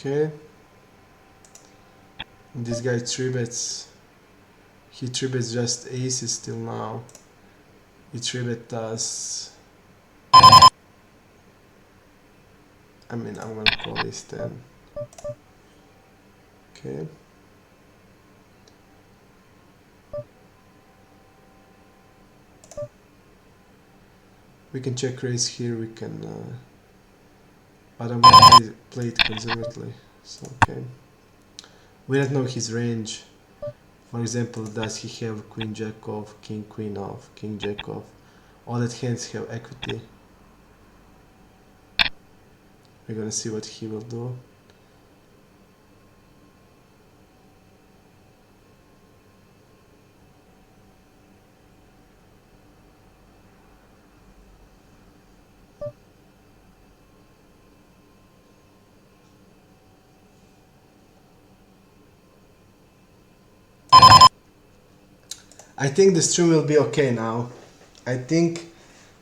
Okay. And this guy 3-bets. He 3-bets just aces till now. He 3-bet us. I mean, I'm gonna call ace 10. Okay. We can check raise here. We can, but I'm gonna play it conservatively. So okay. We don't know his range. For example, does he have queen jack off, king queen off, king jack off? All that hands have equity. We're gonna see what he will do. I think the stream will be okay now. I think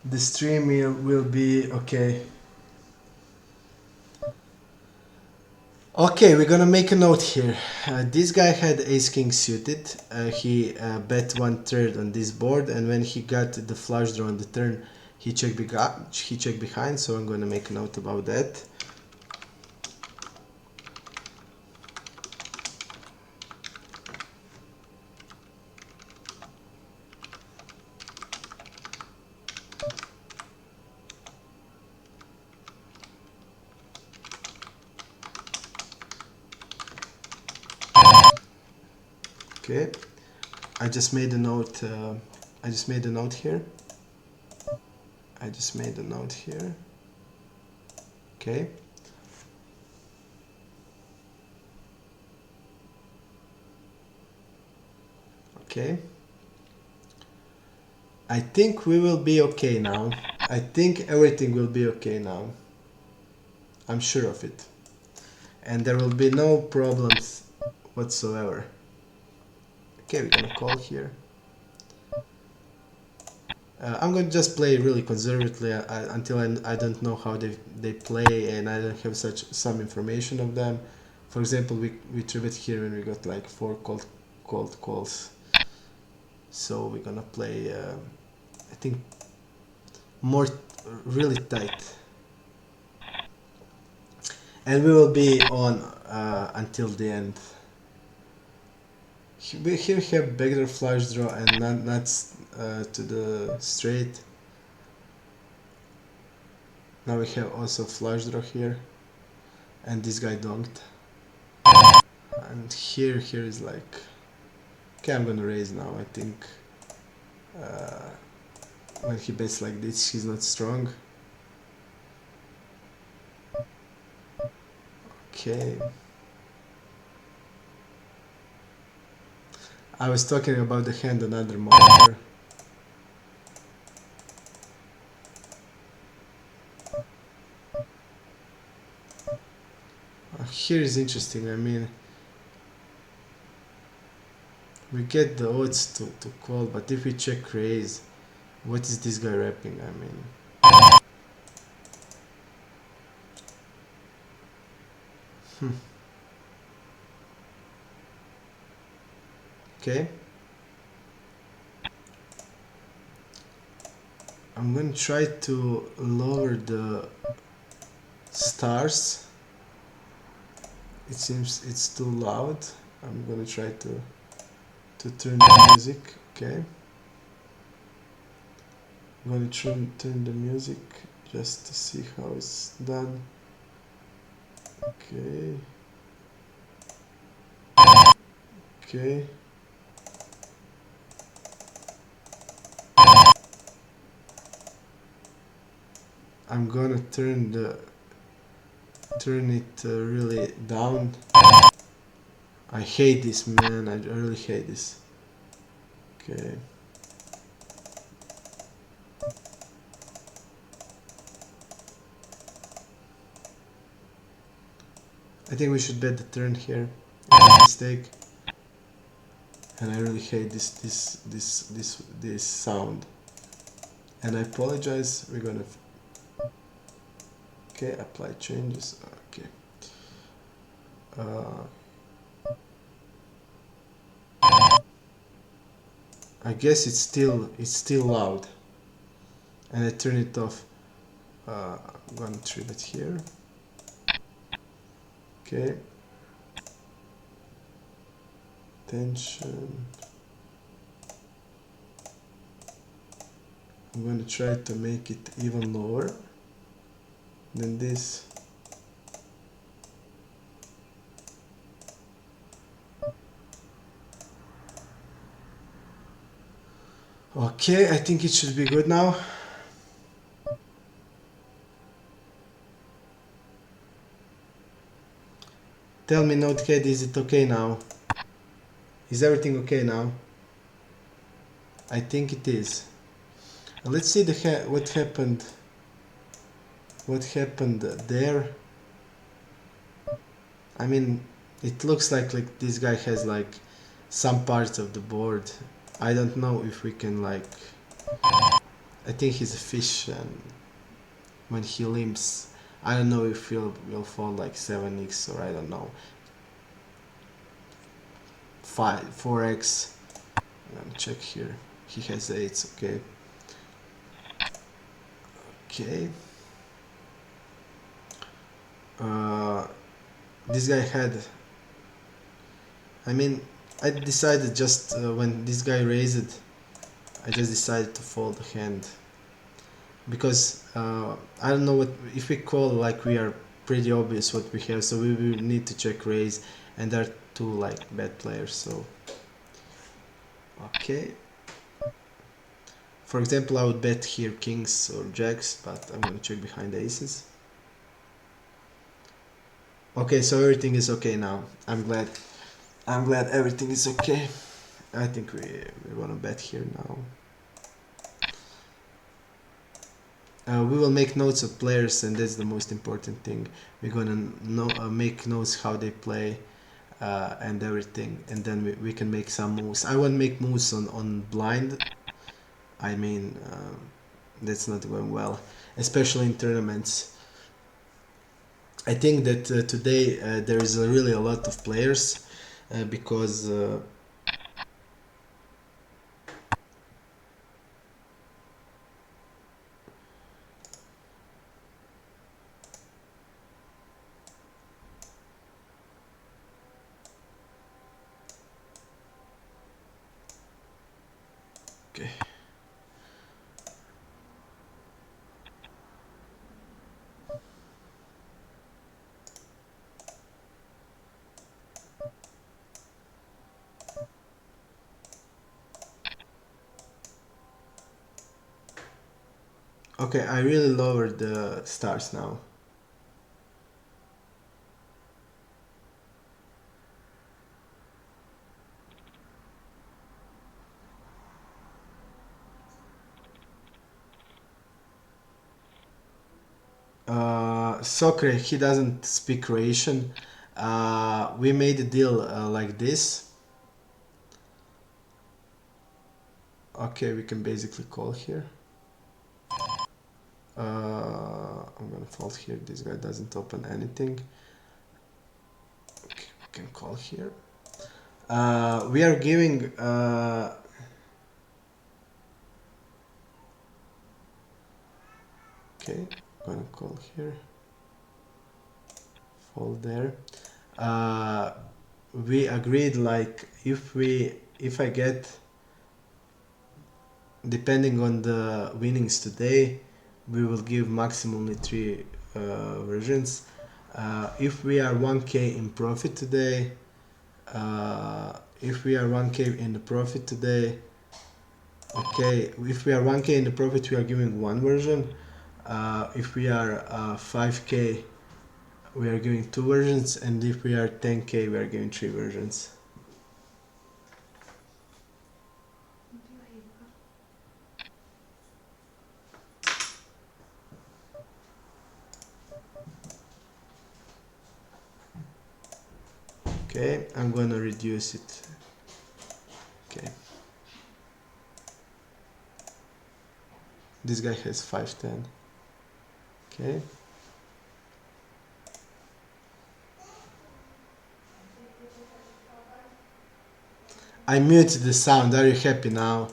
the stream will be okay. Okay, we're gonna make a note here. This guy had ace king suited. He bet 1/3 on this board, and when he got the flush draw on the turn, he checked behind. So I'm gonna make a note about that. Okay, I just made a note. I just made a note here. Okay. Okay. I think we will be okay now. I think everything will be okay now. I'm sure of it. And there will be no problems whatsoever. Okay, we're gonna call here. I'm gonna just play really conservatively until I don't know how they play, and I don't have some information of them. For example, we 3-bet here when we got like 4 cold calls. So we're gonna play, I think, more really tight. And we will be on until the end. We here have backdoor flush draw and nuts to the straight. Now we have also flush draw here, and this guy donked. And here is like, okay, I'm gonna raise now. I think when he bets like this, he's not strong. Okay. I was talking about the hand another monitor. Here is interesting. I mean, we get the odds to call, but if we check raise, what is this guy wrapping? I mean, okay. I'm gonna try to lower the stars. It seems it's too loud. I'm gonna try to turn the music. Okay. I'm gonna turn the music just to see how it's done. Okay. Okay. I'm gonna turn it really down. I hate this, man. I really hate this. Okay. I think we should bet the turn here. Mistake. And I really hate this sound. And I apologize. We're gonna. Okay, apply changes. Okay. Uh, I guess it's still loud, and I turn it off. I'm gonna trim it here. Okay. Tension. I'm gonna try to make it even lower than this. Okay, I think it should be good now. Tell me, NoteCaddy, is it okay now? Is everything okay now? I think it is. Let's see what happened. What happened there? I mean, it looks like this guy has like some parts of the board. I don't know if we can like. I think he's a fish, and when he limps, I don't know if he'll fall like 7x or I don't know. 4x. I'm gonna check here. He has 8s. Okay. Okay. This guy had. I mean, I decided just when this guy raised it, I just decided to fold the hand because I don't know what if we call like we are pretty obvious what we have, so we will need to check raise, and there are two like bad players. So okay. For example, I would bet here kings or jacks, but I'm gonna check behind the aces. Okay, so everything is okay now. I'm glad. I'm glad everything is okay. I think we wanna bet here now. We will make notes of players, and that's the most important thing. We're gonna make notes how they play and everything, and then we can make some moves. I won't make moves on blind. I mean, that's not going well, especially in tournaments. I think that today there is really a lot of players because okay. Okay, I really lowered the stars now. Soccer, he doesn't speak Croatian. We made a deal like this. Okay, we can basically call here. I'm gonna fold here. This guy doesn't open anything. Okay, we can call here. We are giving. Okay, gonna call here. Fold there. We agreed like if I get, depending on the winnings today, we will give maximally 3 versions. If we are 1k in profit today, if we are 1k in the profit today, okay, if we are 1k in the profit, we are giving 1 version. If we are 5k, we are giving 2 versions, and if we are 10k, we are giving 3 versions. Okay, I'm gonna reduce it. Okay. This guy has 510. Okay. I muted the sound. Are you happy now?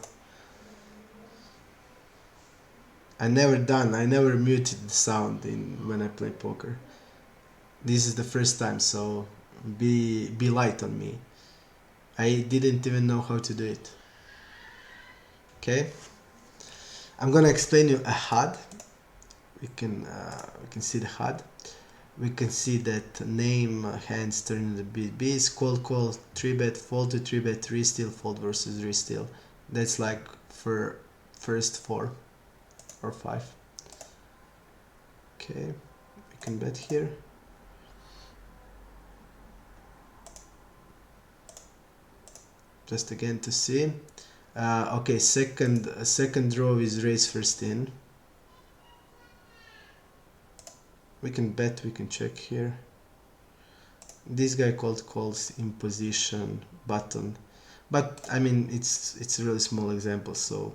I never muted the sound when I play poker. This is the first time, so be light on me. I didn't even know how to do it. Okay, I'm gonna explain you a HUD. We can see the HUD. We can see that name, hands, turn into BBs, call, 3-bet, fold to 3-bet, re-steal, fold versus re-steal. That's like for first 4 or 5. Okay, we can bet here. Just again to see. Okay, second row is raise first in. We can bet, we can check here. This guy called calls in position button, but I mean it's a really small example, so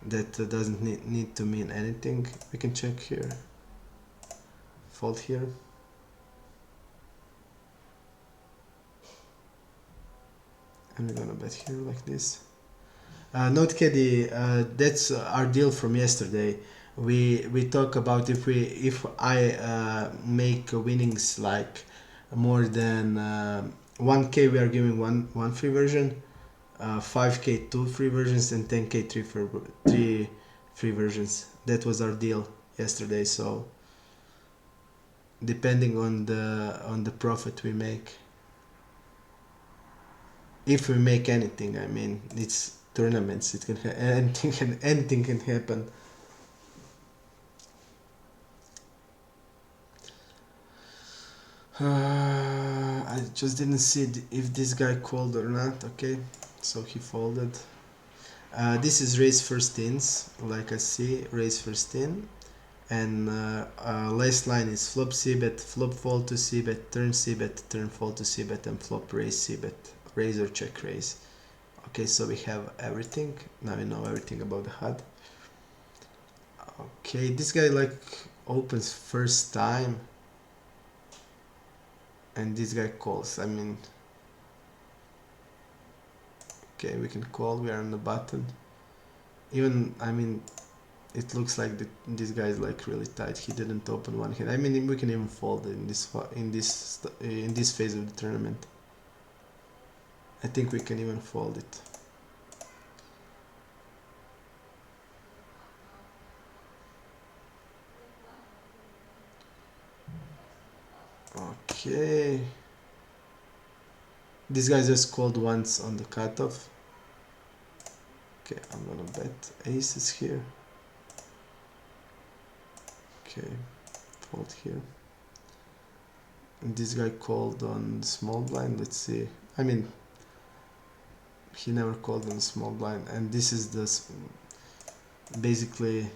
that doesn't need to mean anything. We can check here, fold here. And we're gonna bet here like this. NoteCaddy, that's our deal from yesterday. We talk about if I make winnings like more than 1k, we are giving one free version, 5k 2 free versions, and 10k 3 free versions. That was our deal yesterday. So depending on the profit we make, if we make anything, I mean it's tournaments, it can anything can happen. I just didn't see if this guy called or not. Okay, so he folded. This is raise first ins, like I see raise first in, and last line is flop c-bet, flop fold to c-bet, turn c-bet, turn fold to c-bet, and flop raise c-bet, raise or check raise. Okay, so we have everything. Now we know everything about the HUD. Okay, this guy like opens first time, and this guy calls. I mean, okay, we can call. We are on the button. Even, I mean, it looks like this guy is like really tight. He didn't open one hand. I mean, we can even fold in this phase of the tournament. I think we can even fold it. Okay. This guy just called once on the cutoff. Okay, I'm gonna bet aces here. Okay, fold here. And this guy called on small blind. Let's see. I mean, he never called on small blind, and this is this basically.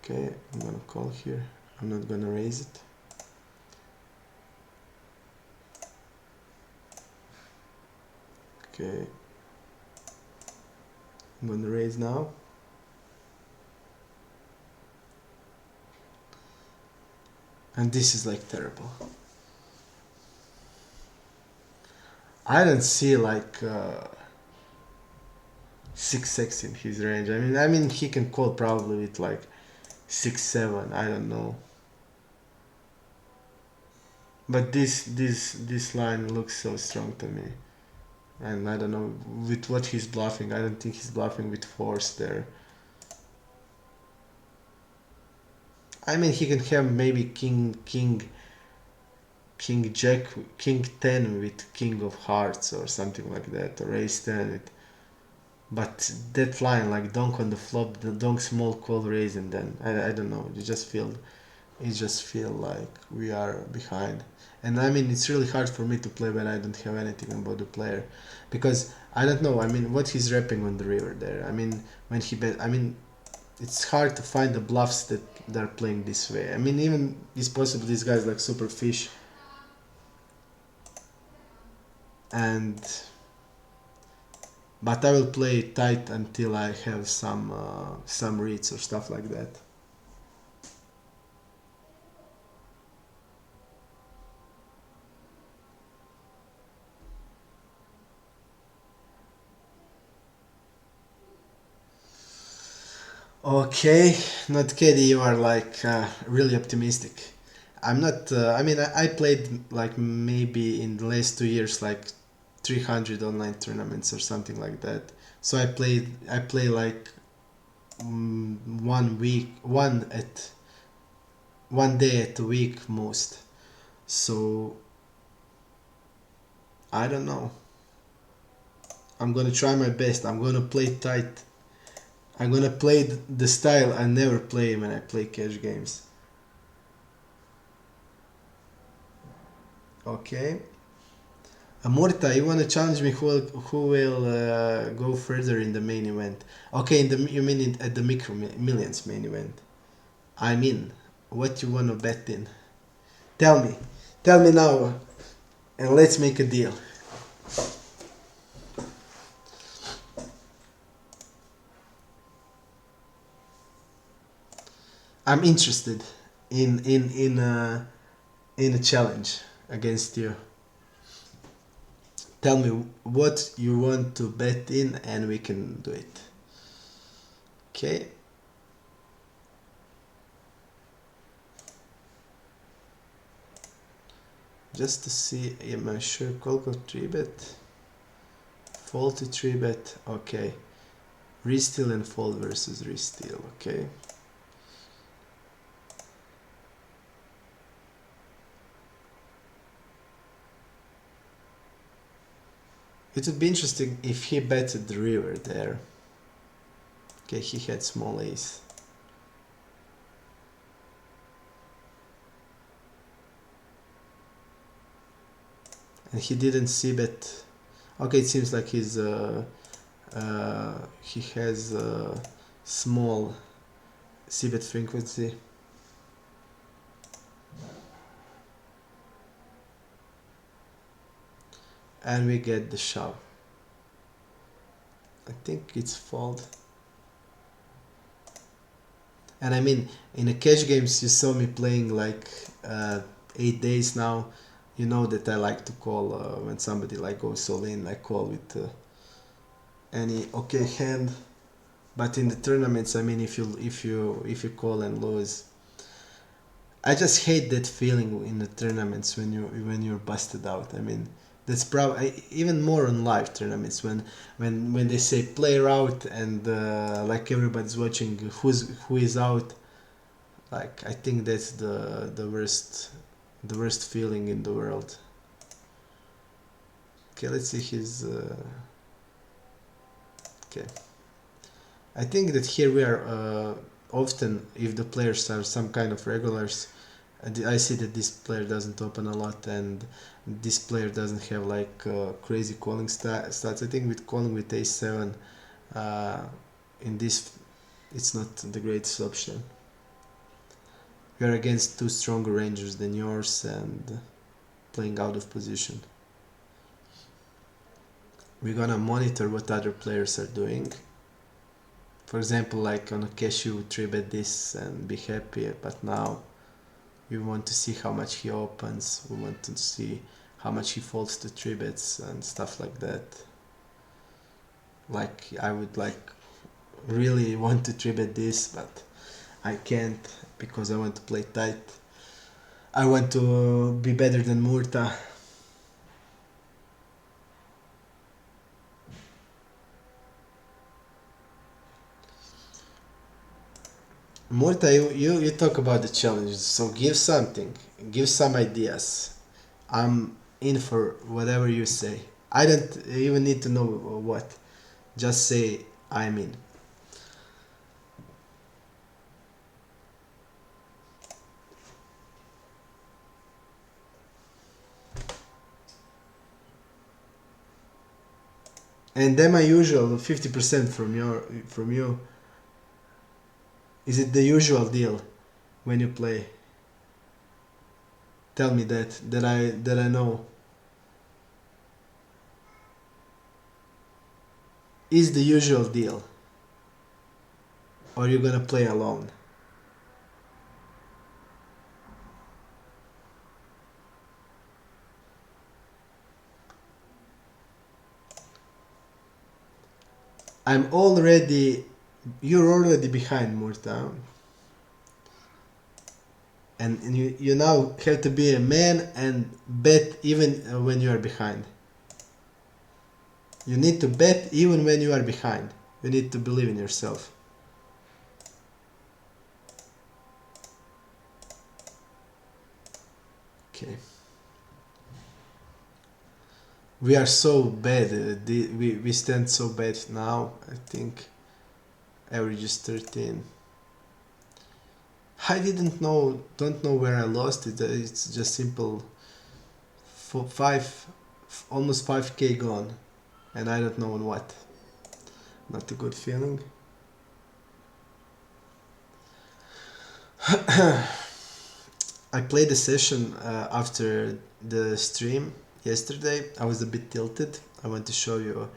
Okay, I'm gonna call here. I'm not gonna raise it. Okay, I'm gonna raise now. And this is like terrible. I don't see like 6x in his range. I mean he can call probably with like 6-7. I don't know. But this line looks so strong to me, and I don't know with what he's bluffing. I don't think he's bluffing with force there. I mean he can have maybe king jack, king 10 with king of hearts or something like that, or ace 10 with, but that line like donk on the flop, the donk small call raise, and then I don't know, you just feel like we are behind. And I mean it's really hard for me to play when I don't have anything about the player, because I don't know, I mean what he's repping on the river there. I mean when he bet, I mean it's hard to find the bluffs that they're playing this way. I mean even it's possible this guy's like super fish, and but I will play tight until I have some reads or stuff like that. Okay, NoteCaddy, you are like really optimistic. I'm not. I mean, I played like maybe in the last 2 years like 300 online tournaments or something like that. So I play like 1 week, one day at a week most. So I don't know. I'm gonna try my best. I'm gonna play tight. I'm gonna play the style I never play when I play cash games. Okay. Amorta, you wanna challenge me? Who will go further in the main event? Okay, in the you mean at the micro millions main event? I'm in. What you wanna bet in? Tell me, tell me now, and let's make a deal. I'm interested in a challenge against you. Tell me what you want to bet in, and we can do it. Okay. Just to see, am I sure Colco 3-bet? Faulty 3-bet, okay. Resteal and fold versus resteal, okay. It would be interesting if he betted the river there. Okay, he had small ace. And he didn't see bet. Okay, it seems like he has a small c-bet frequency. And we get the shove. I think it's fold. And I mean, in the cash games you saw me playing like 8 days now. You know that I like to call when somebody like goes all in. I call with any okay hand. But in the tournaments, I mean, if you call and lose, I just hate that feeling in the tournaments when you're busted out. I mean, that's probably even more on live tournaments when they say player out and like everybody's watching who is out. Like I think that's the worst feeling in the world. Okay, let's see his. Okay, I think that here we are often if the players are some kind of regulars. I see that this player doesn't open a lot and this player doesn't have like crazy calling stats. I think with calling with a7 uh, in this it's not the greatest option. We are against two stronger rangers than yours and playing out of position. We're gonna monitor what other players are doing. For example, like on a cashew 3-bet this and be happy, but now we want to see how much he opens, we want to see how much he folds to 3-bets and stuff like that. Like I would like really want to 3-bet this, but I can't because I want to play tight. I want to be better than Murta. Murta, you talk about the challenges, so give something, give some ideas. I'm in for whatever you say. I don't even need to know what. Just say I'm in. And then my usual 50% from you. Is it the usual deal when you play? Tell me that I know. Is the usual deal, or you gonna play alone? I'm already you're already behind Murta, and you now have to be a man and bet even when you are behind. You need to bet even when you are behind. You need to believe in yourself. Okay. We are so bad. We stand so bad now. I think average is 13. I don't know where I lost it. It's just simple. For almost 5k gone, and I don't know on what. Not a good feeling. I played a session after the stream yesterday. I was a bit tilted. I want to show you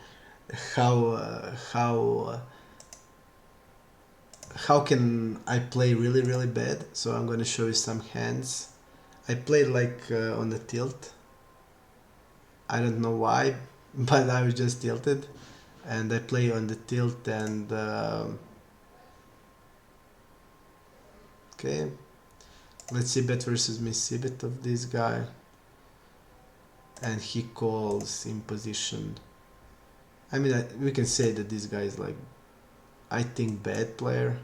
how can I play really bad. So I'm gonna show you some hands. I played like on the tilt. I don't know why, but I was just tilted, and I play on the tilt and okay. Let's see bet versus miss bet of this guy, and he calls in position. I mean, we can say that this guy is like, I think, bad player,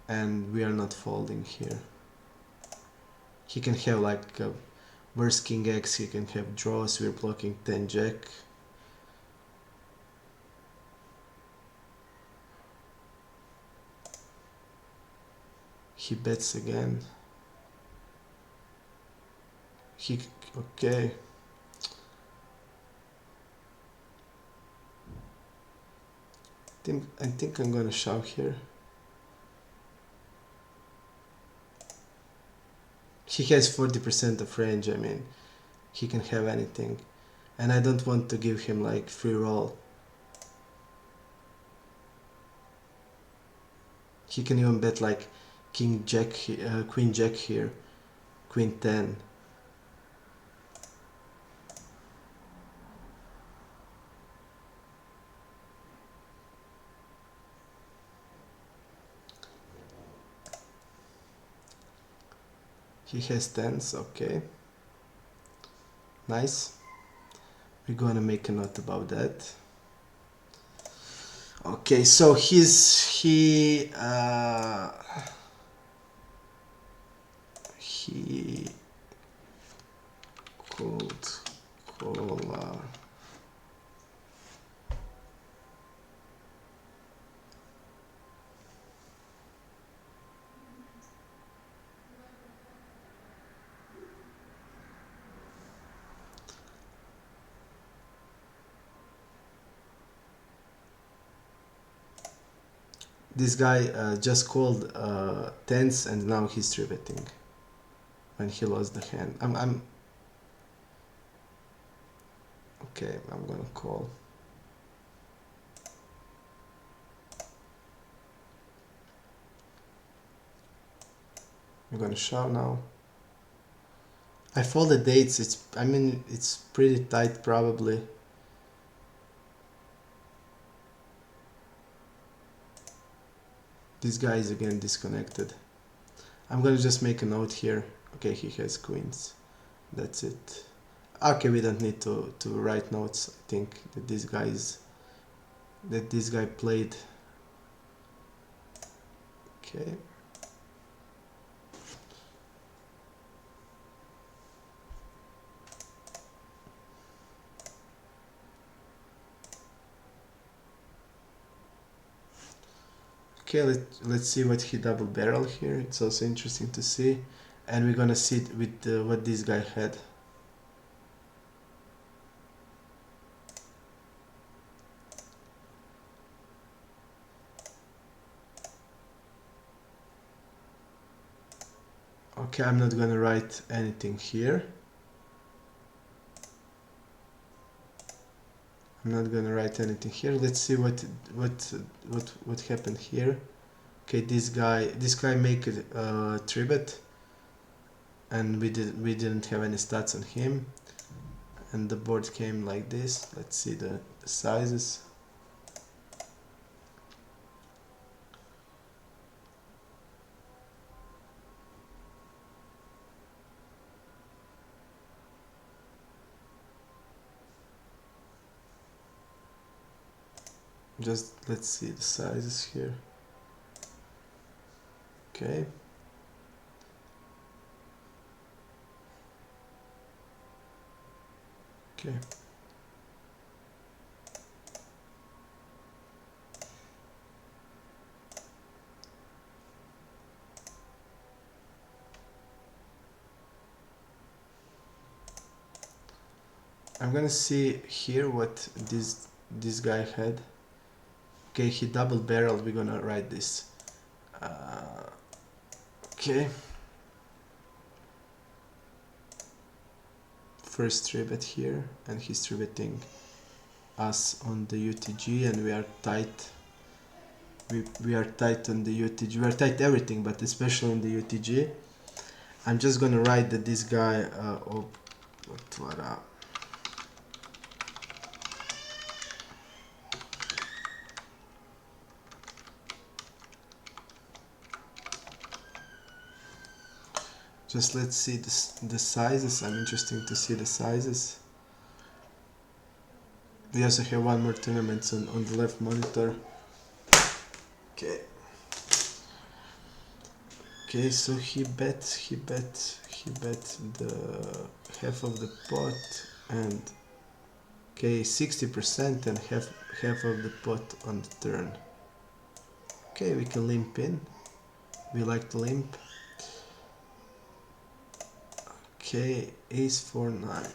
and we are not folding here. He can have like a worst king x, he can have draws, we're blocking 10 jack. He bets again. Okay. I think I'm gonna shove here. He has 40% of range, I mean, he can have anything. And I don't want to give him like free roll. He can even bet like king jack, queen jack here, queen 10. He has 10s, okay. Nice. We're gonna make a note about that. Okay, so he could call this guy just called tens, and now he's 3-betting when he lost the hand. I'm okay. I'm gonna call. I'm gonna shove now. I folded dates. I mean, it's pretty tight probably. This guy is again disconnected. I'm gonna just make a note here. Okay, he has queens. That's it. Okay, we don't need to write notes. I think that this guy played. Okay. Okay, let's see what he double barrel here. It's also interesting to see. And we're gonna see with what this guy had. Okay, I'm not gonna write anything here. I'm not gonna write anything here. Let's see what happened here. Okay, this guy make a 3-bet, and we didn't have any stats on him, and the board came like this. Let's see the sizes. Just let's see the sizes here. Okay. Okay. I'm gonna see here what this guy had. Okay, he double barreled. We're gonna write this. Okay. First trivet here, and he's triveting us on the UTG, and we are tight. We are tight on the UTG. We are tight everything, but especially on the UTG. I'm just gonna write that this guy. Just let's see the sizes. I'm interested to see the sizes. We also have one more tournament on the left monitor. Okay. Okay, so he bet the half of the pot, and okay, 60% and half of the pot on the turn. Okay, we can limp in. We like to limp. Okay, ace 4-9.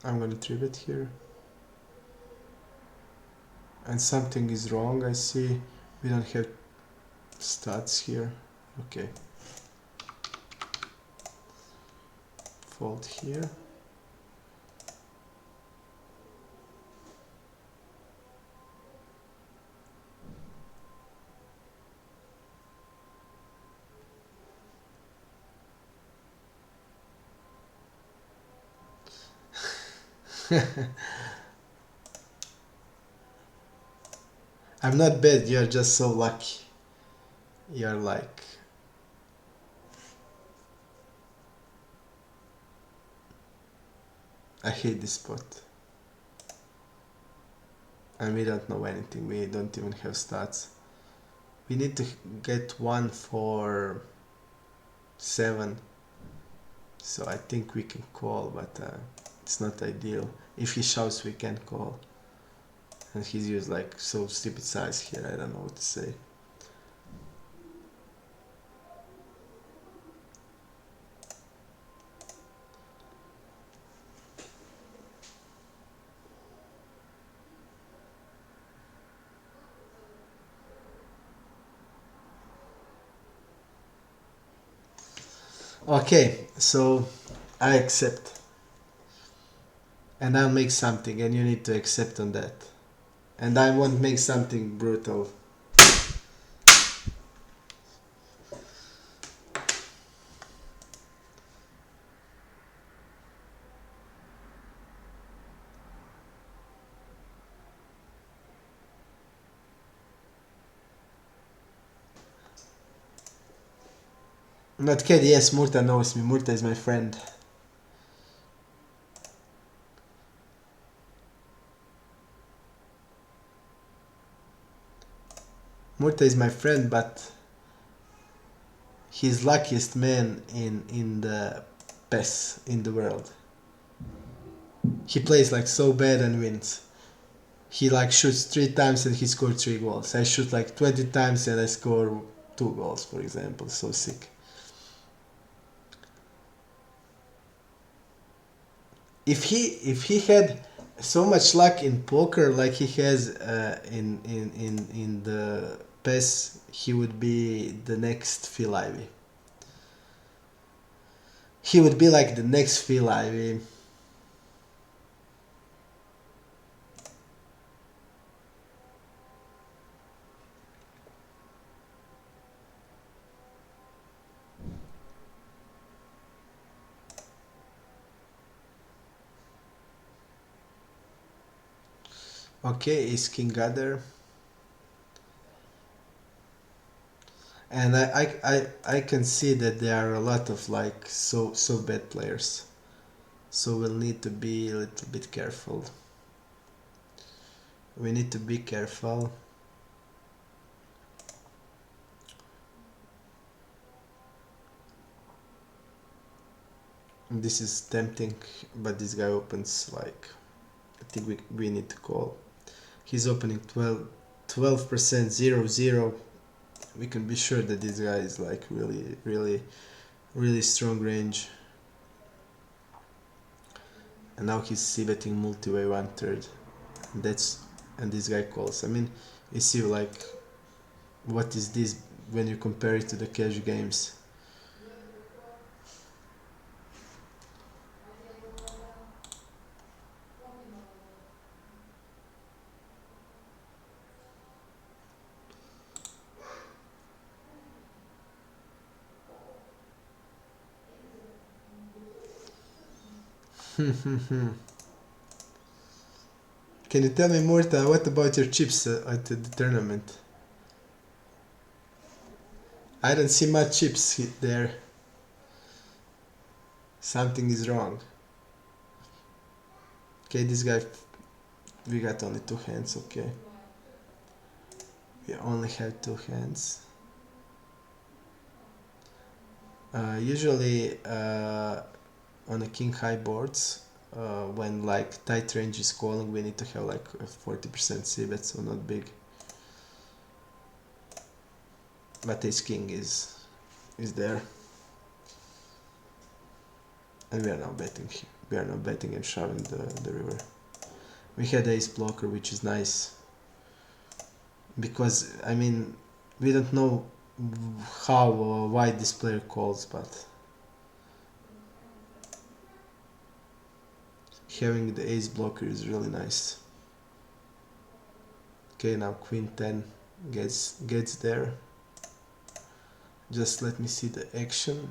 I'm gonna trivet here. And something is wrong, I see. We don't have stats here. Okay. Fold here. I'm not bad, you're just so lucky. You're like... I hate this spot. And we don't know anything, we don't even have stats. We need to get one for 7. So I think we can call, but it's not ideal. If he shoves, we can call. And he's used like so stupid size here, I don't know what to say. Okay, so I accept. And I'll make something, and you need to accept on that. And I won't make something brutal. NoteCaddy, yes, Murta knows me. Murta is my friend. Murta is my friend, but he's luckiest man in the PES in the world. He plays like so bad and wins. He like shoots 3 times and he scored 3 goals. I shoot like 20 times and I score 2 goals, for example. So sick. If he had so much luck in poker like he has in the PES, he would be the next Phil Ivey. He would be like the next Phil Ivey. Okay, is king gather. And I can see that there are a lot of like so bad players. So we'll need to be a little bit careful. We need to be careful. This is tempting, but this guy opens like, I think we need to call. He's opening 12% 0-0. We can be sure that this guy is like really strong range. And now he's c-betting multi-way 1/3. And this guy calls. I mean, you see like, what is this when you compare it to the cash games? Can you tell me, Morta, what about your chips at the tournament? I don't see much chips there. Something is wrong. Okay, this guy, we got only 2 hands, okay. We only have 2 hands. Usually on a king high boards, when like tight range is calling, we need to have like a 40% c-bet, so not big. But ace king is there. And we are now betting. We are now betting and shoving the river. We had ace blocker, which is nice. Because, I mean, we don't know how or why this player calls, but having the ace blocker is really nice. Okay, now queen 10 gets there. Just let me see the action.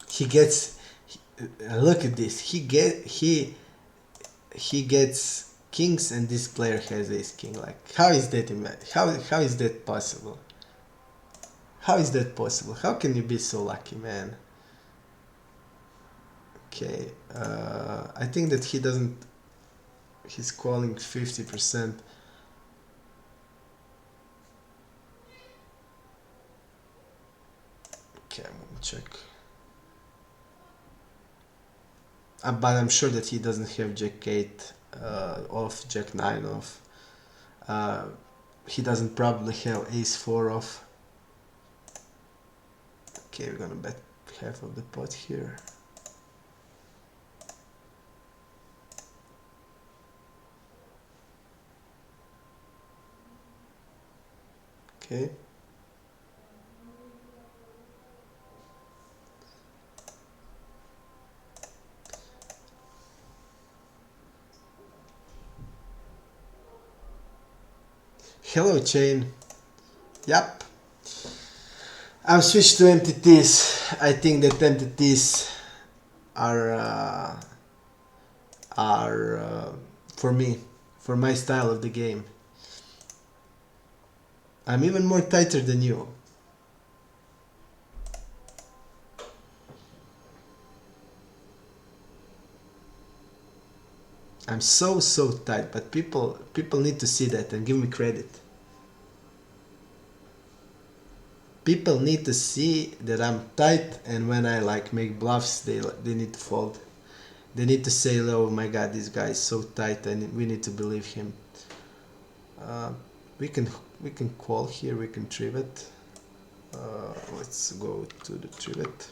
He gets, look at this. He gets kings, and this player has ace king. Like, how is that how is that possible? How is that possible? How can you be so lucky, man? Okay, I think that he doesn't. He's calling 50%. Okay, I'm gonna check. But I'm sure that he doesn't have Jack 8 off, Jack 9 off. He doesn't probably have Ace 4 off. Okay, we're gonna bet half of the pot here. Okay. Hello, chain. Yep. I'm switched to entities. I think that entities are for me, for my style of the game. I'm even more tighter than you. I'm so tight, but people need to see that and give me credit. People need to see that I'm tight, and when I like make bluffs, they need to fold. They need to say, "Oh my God, this guy is so tight, and we need to believe him." We can call here. We can trivet. Let's go to the trivet.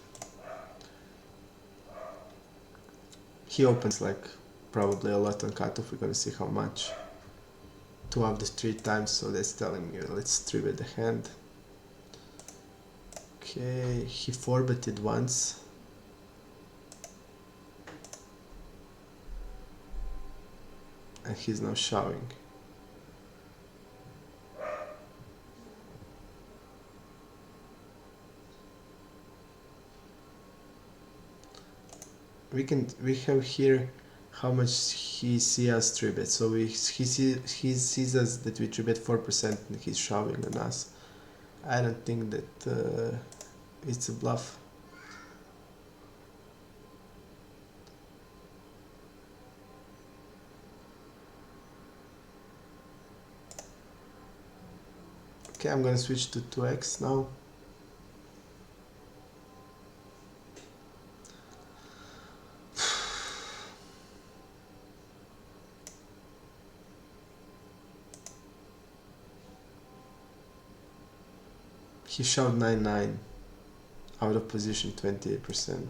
He opens like probably a lot on cutoff. We're gonna see how much. 2 of the 3 times, so that's telling me let's trivet the hand. Okay, he 4-betted once. And he's now shoving. we have here how much he sees us 3-bet. So he sees us that we 3-bet 4% and he's shoving on us. I don't think that it's a bluff. Okay, I'm gonna switch to 2x now. He shoved 9-9, out of position 28%.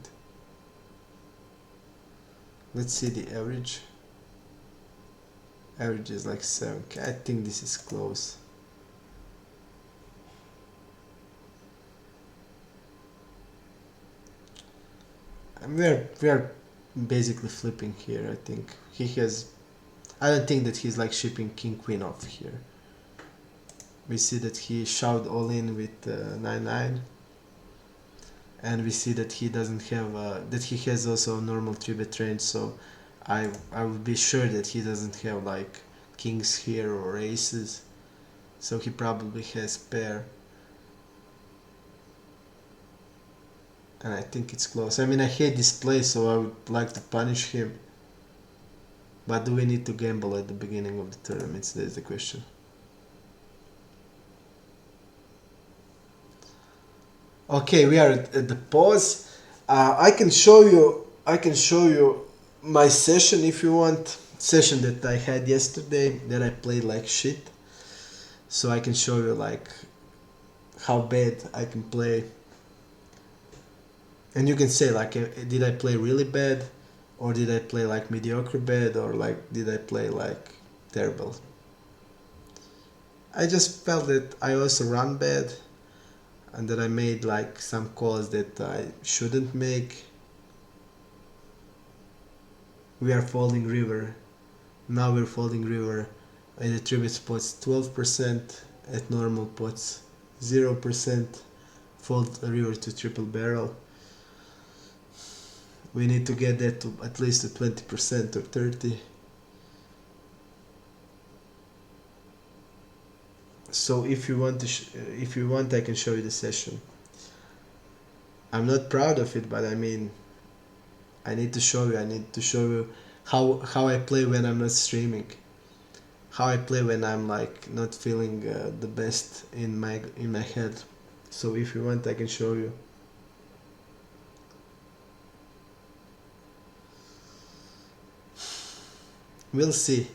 Let's see the average. Average is like 7. Okay, I think this is close. And we are basically flipping here. I think he has. I don't think that he's like shipping king queen off here. We see that he shoved all in with 9-9, and we see that he doesn't have that he has also a normal 3-bet range. So I would be sure that he doesn't have like kings here or aces. So he probably has pair. And I think it's close. I mean, I hate this play, so I would like to punish him. But do we need to gamble at the beginning of the tournaments? That's the question. Okay, we are at the pause. I can show you my session if you want. Session that I had yesterday that I played like shit. So I can show you like how bad I can play. And you can say like, did I play really bad, or did I play like mediocre bad, or like did I play like terrible? I just felt that I also run bad, and that I made like some calls that I shouldn't make. We are folding river. Now we're folding river. In the 3-bet spots 12%, at normal pots 0%. Fold a river to triple barrel. We need to get that to at least to 20% or 30%. So if you want, I can show you the session. I'm not proud of it, but I mean, I need to show you. I need to show you how I play when I'm not streaming. How I play when I'm like not feeling the best in my head. So if you want, I can show you. We'll see.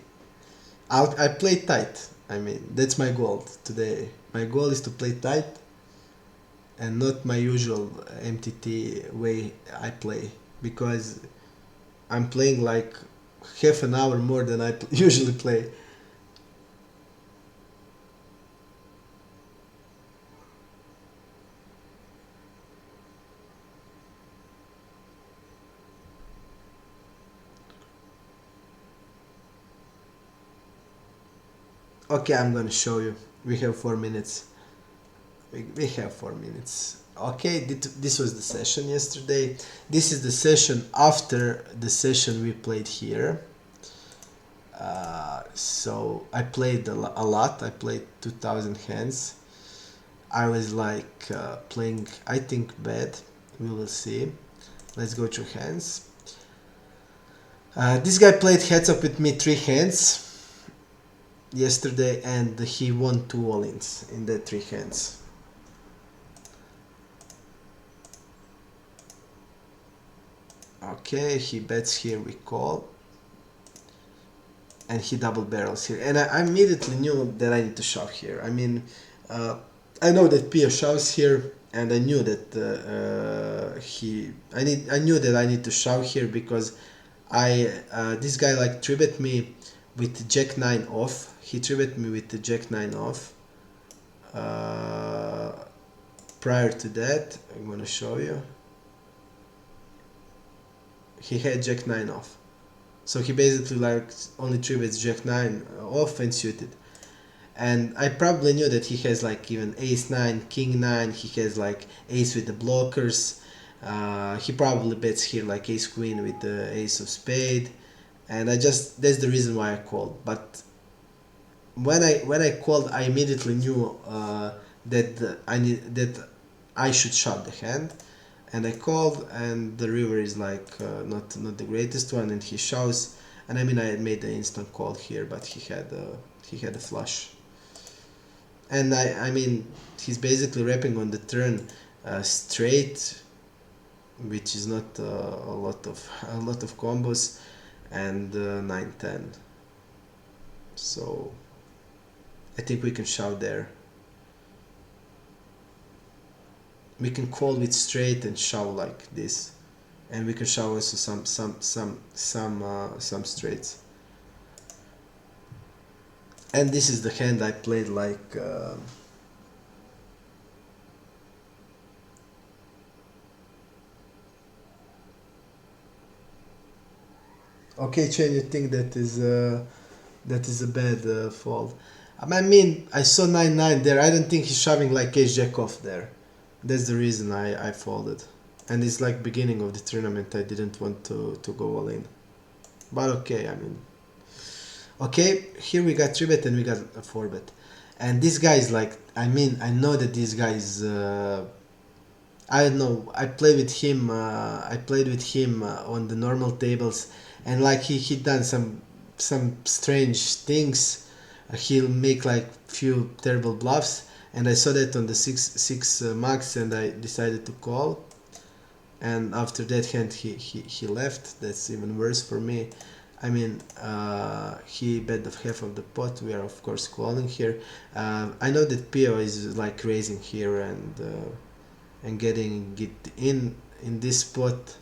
I play tight. I mean, that's my goal today. My goal is to play tight and not my usual MTT way I play, because I'm playing like half an hour more than I usually play. Okay, I'm gonna show you. We have 4 minutes. We have 4 minutes. Okay, this was the session yesterday. This is the session after the session we played here. So I played a lot. I played 2000 hands. I was like playing, I think, bad. We will see. Let's go through hands. This guy played heads up with me 3 hands yesterday, and he won 2 all-ins in the 3 hands. Okay, he bets here, we call, and he double barrels here, and I immediately knew that I need to shove here. I mean, I know that Pia shoves here, and I knew that I knew that I need to shove here, because this guy like 3-bet me with Jack 9 off. He 3-bet me with the Jack 9 off. Prior to that, I'm gonna show you. He had Jack 9 off. So he basically like only 3-bets Jack 9 off and suited. And I probably knew that he has like even Ace 9, King 9, he has like Ace with the blockers. He probably bets here like ace queen with the ace of spade, and that's the reason why I called. But when I called, I immediately knew that I should shove the hand, and I called, and the river is like not the greatest one, and he shoves, and I mean I made the instant call here, but he had a flush, and I mean he's basically wrapping on the turn straight, which is not a lot of combos, and 9-10. So I think we can shove there. We can call with straight and shove like this, and we can shove also some straights. And this is the hand I played like okay, Chen, you think that is a bad fold? I mean, I saw 9-9 there. I don't think he's shoving like ace jack off there. That's the reason I folded. And it's like beginning of the tournament. I didn't want to go all in. But okay, I mean, okay, here we got 3-bet and we got a 4-bet. And this guy is like, I mean, I know that this guy is, I don't know, I played with him on the normal tables, and like he done some strange things. He'll make like few terrible bluffs, and I saw that on the 6 max, and I decided to call. And after that hand he left. That's even worse for me. I mean, he bet the half of the pot. We are of course calling here. I know that Pio is like raising here and getting it in this spot.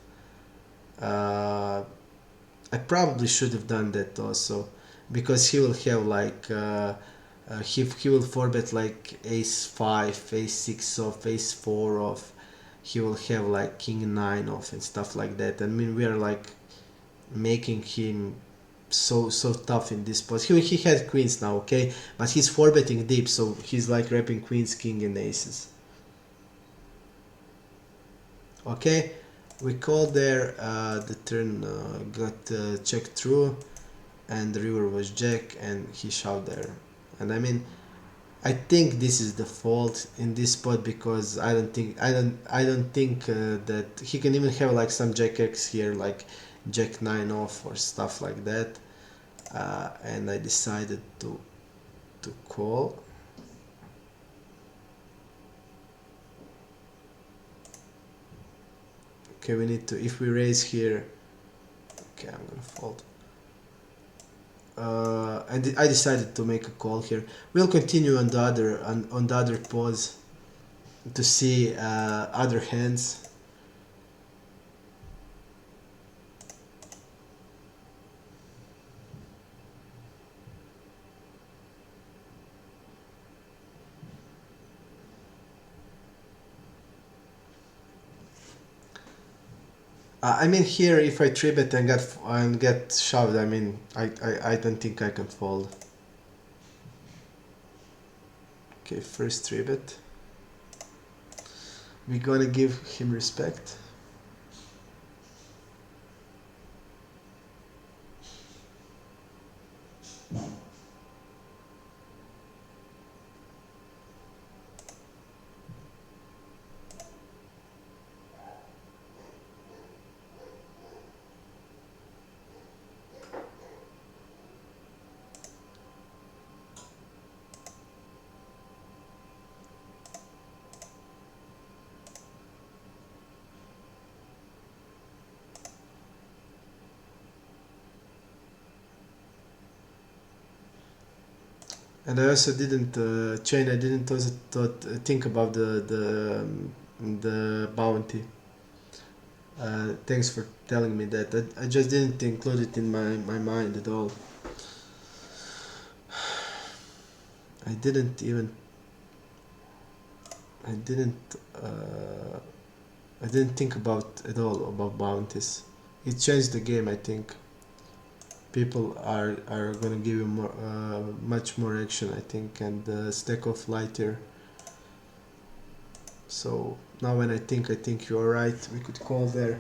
I probably should have done that also, because he will have like he will 4-bet like ace 5, ace 6 off, ace 4 off. He will have like king 9 off and stuff like that. I mean, we are like making him so tough in this spot. He had queens now, okay, but he's 4-betting deep, so he's like wrapping queens, king, and aces. Okay, we called there. The turn got checked through, and the river was jack, and he shoved there. And I mean, I think this is the fault in this spot, because I don't think that he can even have like some jack X here, like jack 9 off or stuff like that. And I decided to call. Okay, we need to, if we raise here, okay, I'm gonna fold. And I decided to make a call here. We'll continue on the other pause to see other hands. I mean, here if I 3-bet and get shoved, I mean, I don't think I can fold. Okay, first 3-bet. We're gonna give him respect. And I also didn't I didn't also think about the bounty. Thanks for telling me that. I just didn't include it in my mind at all. I didn't even. I didn't. I didn't think about at all about bounties. It changed the game, I think. People are gonna give you more, much more action, I think, and stack off lighter. So Now when I think you're right. We could call there.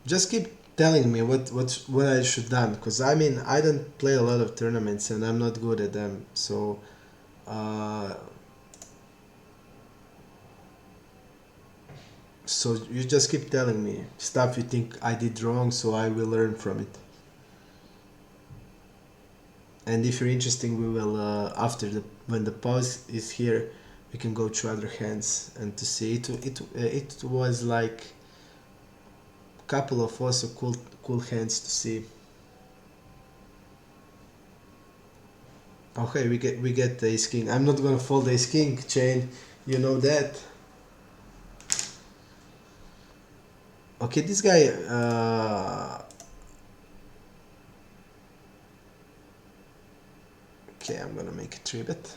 Just keep telling me what I should done, because I mean I don't play a lot of tournaments and I'm not good at them. So uh, so you just keep telling me stuff you think I did wrong, so I will learn from it. And if you're interested, we will after the when the pause is here, we can go to other hands and to see it was like couple of also cool hands to see. Okay, we get the ace king. I'm not gonna fold ace king chain, you know that. Okay, this guy okay, I'm gonna make a 3-bet.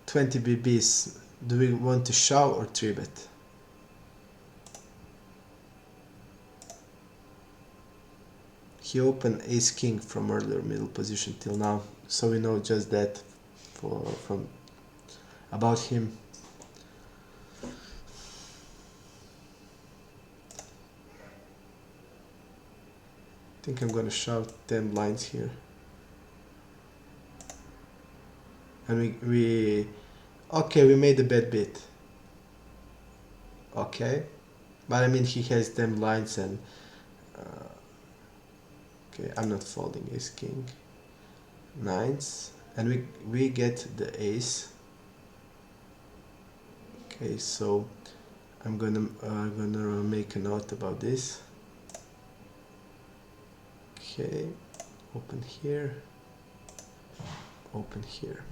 20 bb's. Do we want to shove or 3-bet? He opened ace king from earlier middle position till now, so we know just that from about him. I think I'm gonna shove 10 blinds here. And we okay, we made a bad bit. Okay, but I mean he has 10 blinds and okay, I'm not folding ace king. Nines, and we get the ace. Okay, so I'm gonna make a note about this. Okay, open here, open here.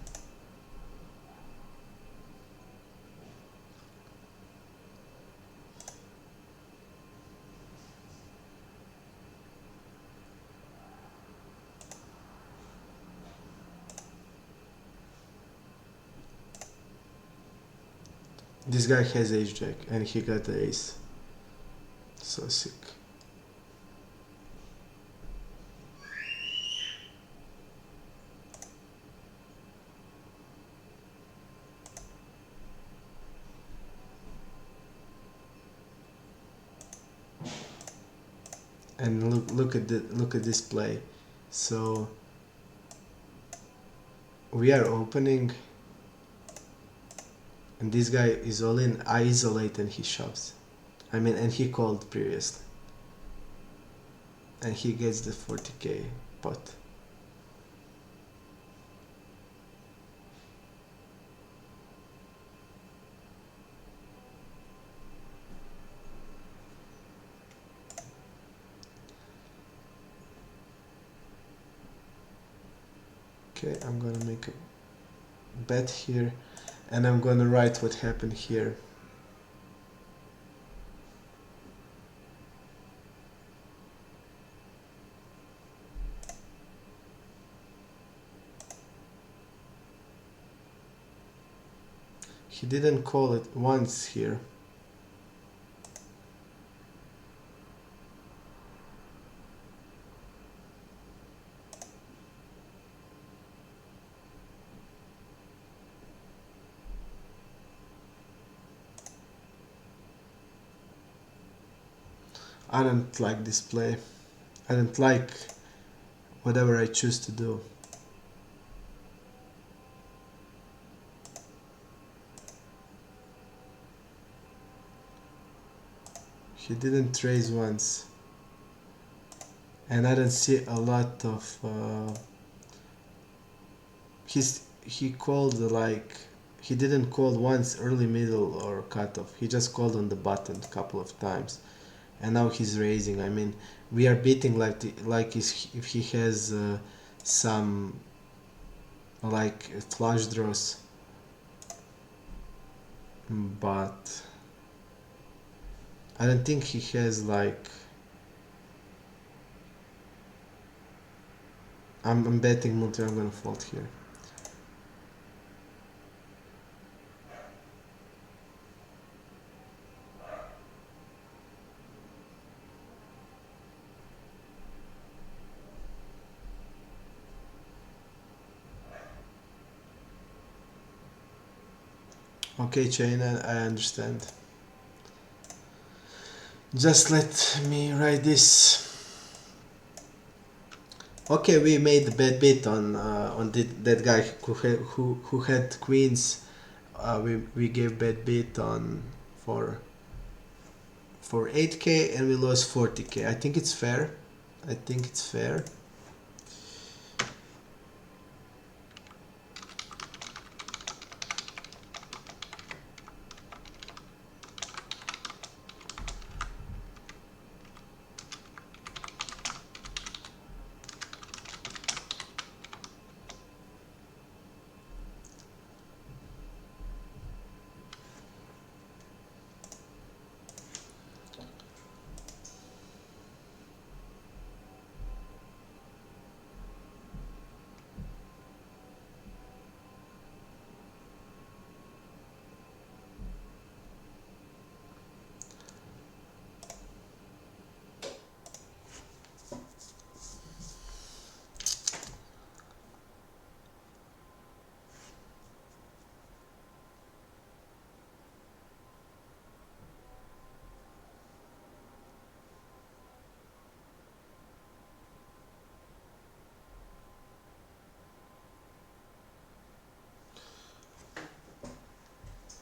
This guy has ace jack and he got the ace. So sick. And look at this play. So we are opening and this guy is all in. I isolate and he shoves. I mean, and he called previously. And he gets the 40k pot. Okay, I'm gonna make a bet here and I'm gonna write what happened here. He didn't call it once here. I don't like this play. I don't like whatever I choose to do. He didn't raise once. And I don't see a lot of he called like he didn't call once early, middle or cutoff. He just called on the button a couple of times. And now he's raising. I mean, we are beating like if he has some like flush draws, but I don't think he has like. I'm betting multi. I'm gonna fold here. Okay, Chain, I understand. Just let me write this. Okay, we made the bad bit on that guy who had queens. We gave bad bit on for 8k and we lost 40k. I think it's fair. I think it's fair.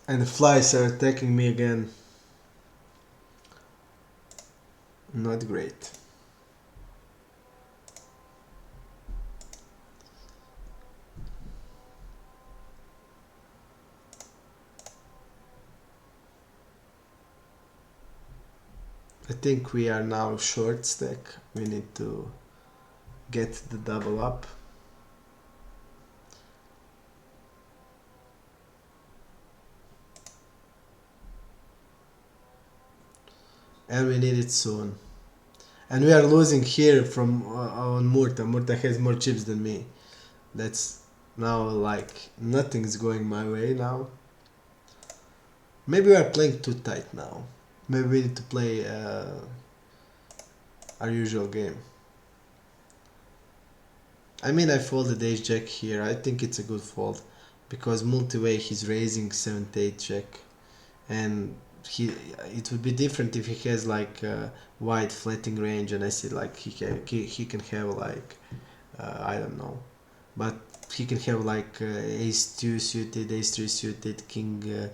And the flies are attacking me again. Not great. I think we are now short stack. We need to get the double up. And we need it soon. And we are losing here from on Murta. Murta has more chips than me. That's now like nothing's going my way now. Maybe we are playing too tight now. Maybe we need to play our usual game. I mean, I folded ace jack here. I think it's a good fold because multi-way he's raising 7-8 jack, and it would be different if he has like a wide flatting range, and I see like he can have like I don't know, but he can have like ace 2 suited, ace 3 suited, king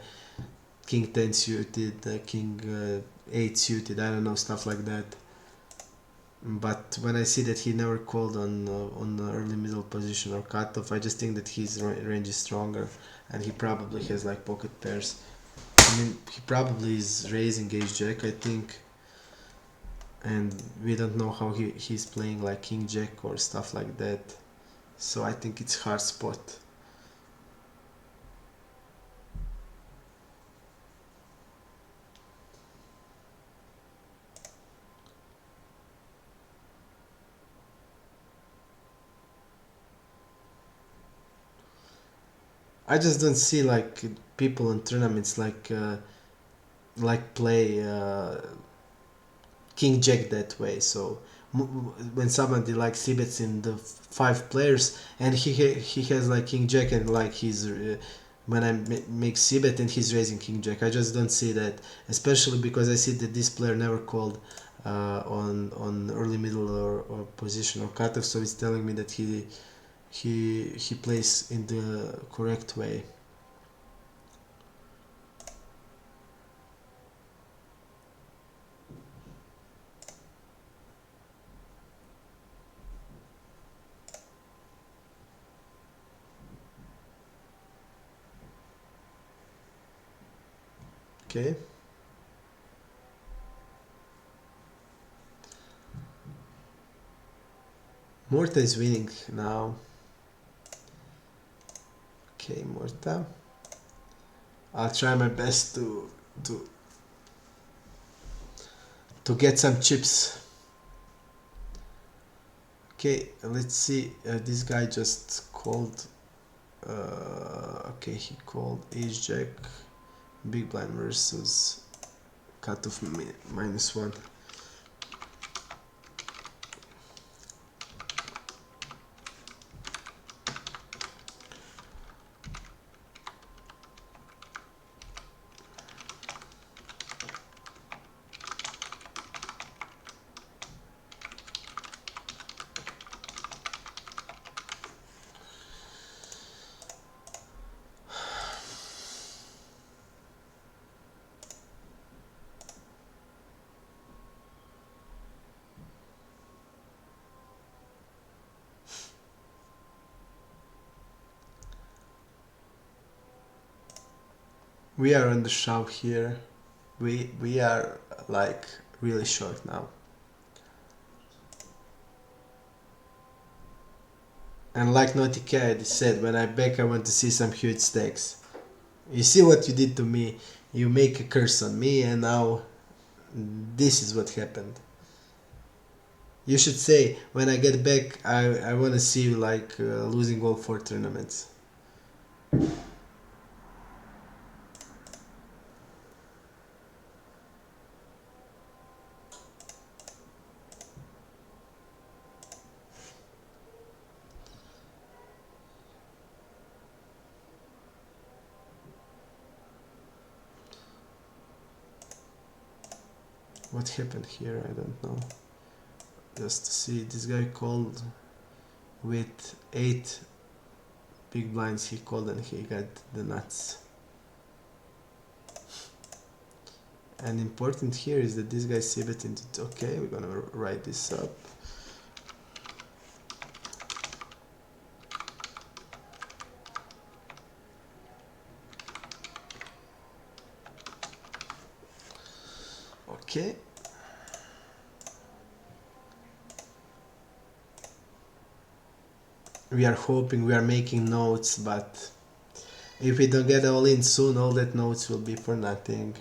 10 suited, king 8 suited, I don't know, stuff like that. But when I see that he never called on the early middle position or cutoff, I just think that his range is stronger, and he probably has like pocket pairs. I mean, he probably is raising ace jack, I think, and we don't know how he's playing like king jack or stuff like that. So I think it's hard spot. I just don't see like people in tournaments like play king jack that way. So when somebody like c-bets in the 5 players and he has like king jack and like he's when I make c-bet and he's raising king jack, I just don't see that, especially because I see that this player never called on early middle or position or cutoff, so it's telling me that he plays in the correct way. Okay. Morta is winning now. Okay, Morta. I'll try my best to to get some chips. Okay, let's see. This guy just called. Okay, he called ace jack, big blind versus cutoff -1. We are on the shove here. We are like really short now. And like NoteCaddy said, when I back I want to see some huge stacks. You see what you did to me? You make a curse on me and now this is what happened. You should say, when I get back I want to see you like losing all 4 tournaments. What happened here? I don't know. Just to see, this guy called with 8 big blinds. He called and he got the nuts. And important here is that this guy c-bet into. Okay, we're gonna write this up. Okay. We are hoping, we are making notes, but if we don't get all in soon, all that notes will be for nothing.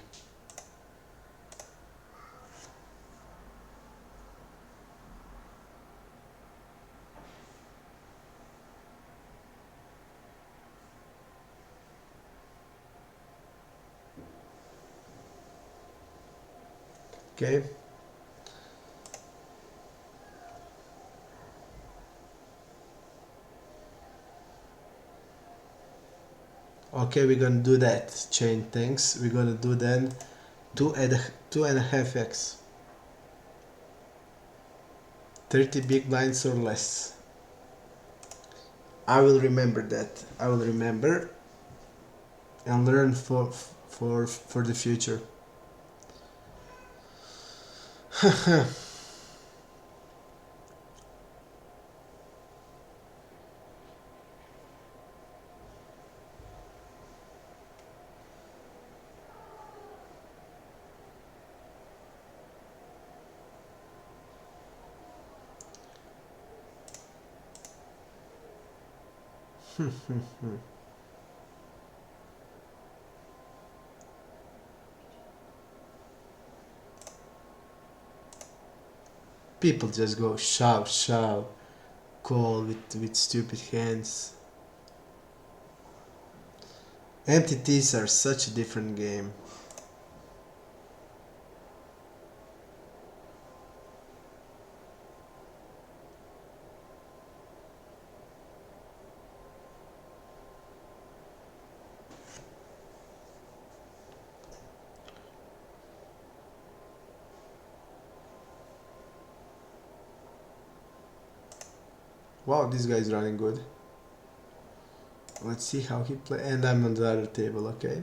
Okay. Okay, we're gonna do that chain things. We're gonna do then 2.5x. 30 big blinds or less. I will remember that. I will remember and learn for the future. People just go shove, call with stupid hands. Empty tees are such a different game. Wow, this guy is running good. Let's see how he play. And I'm on the other table, okay?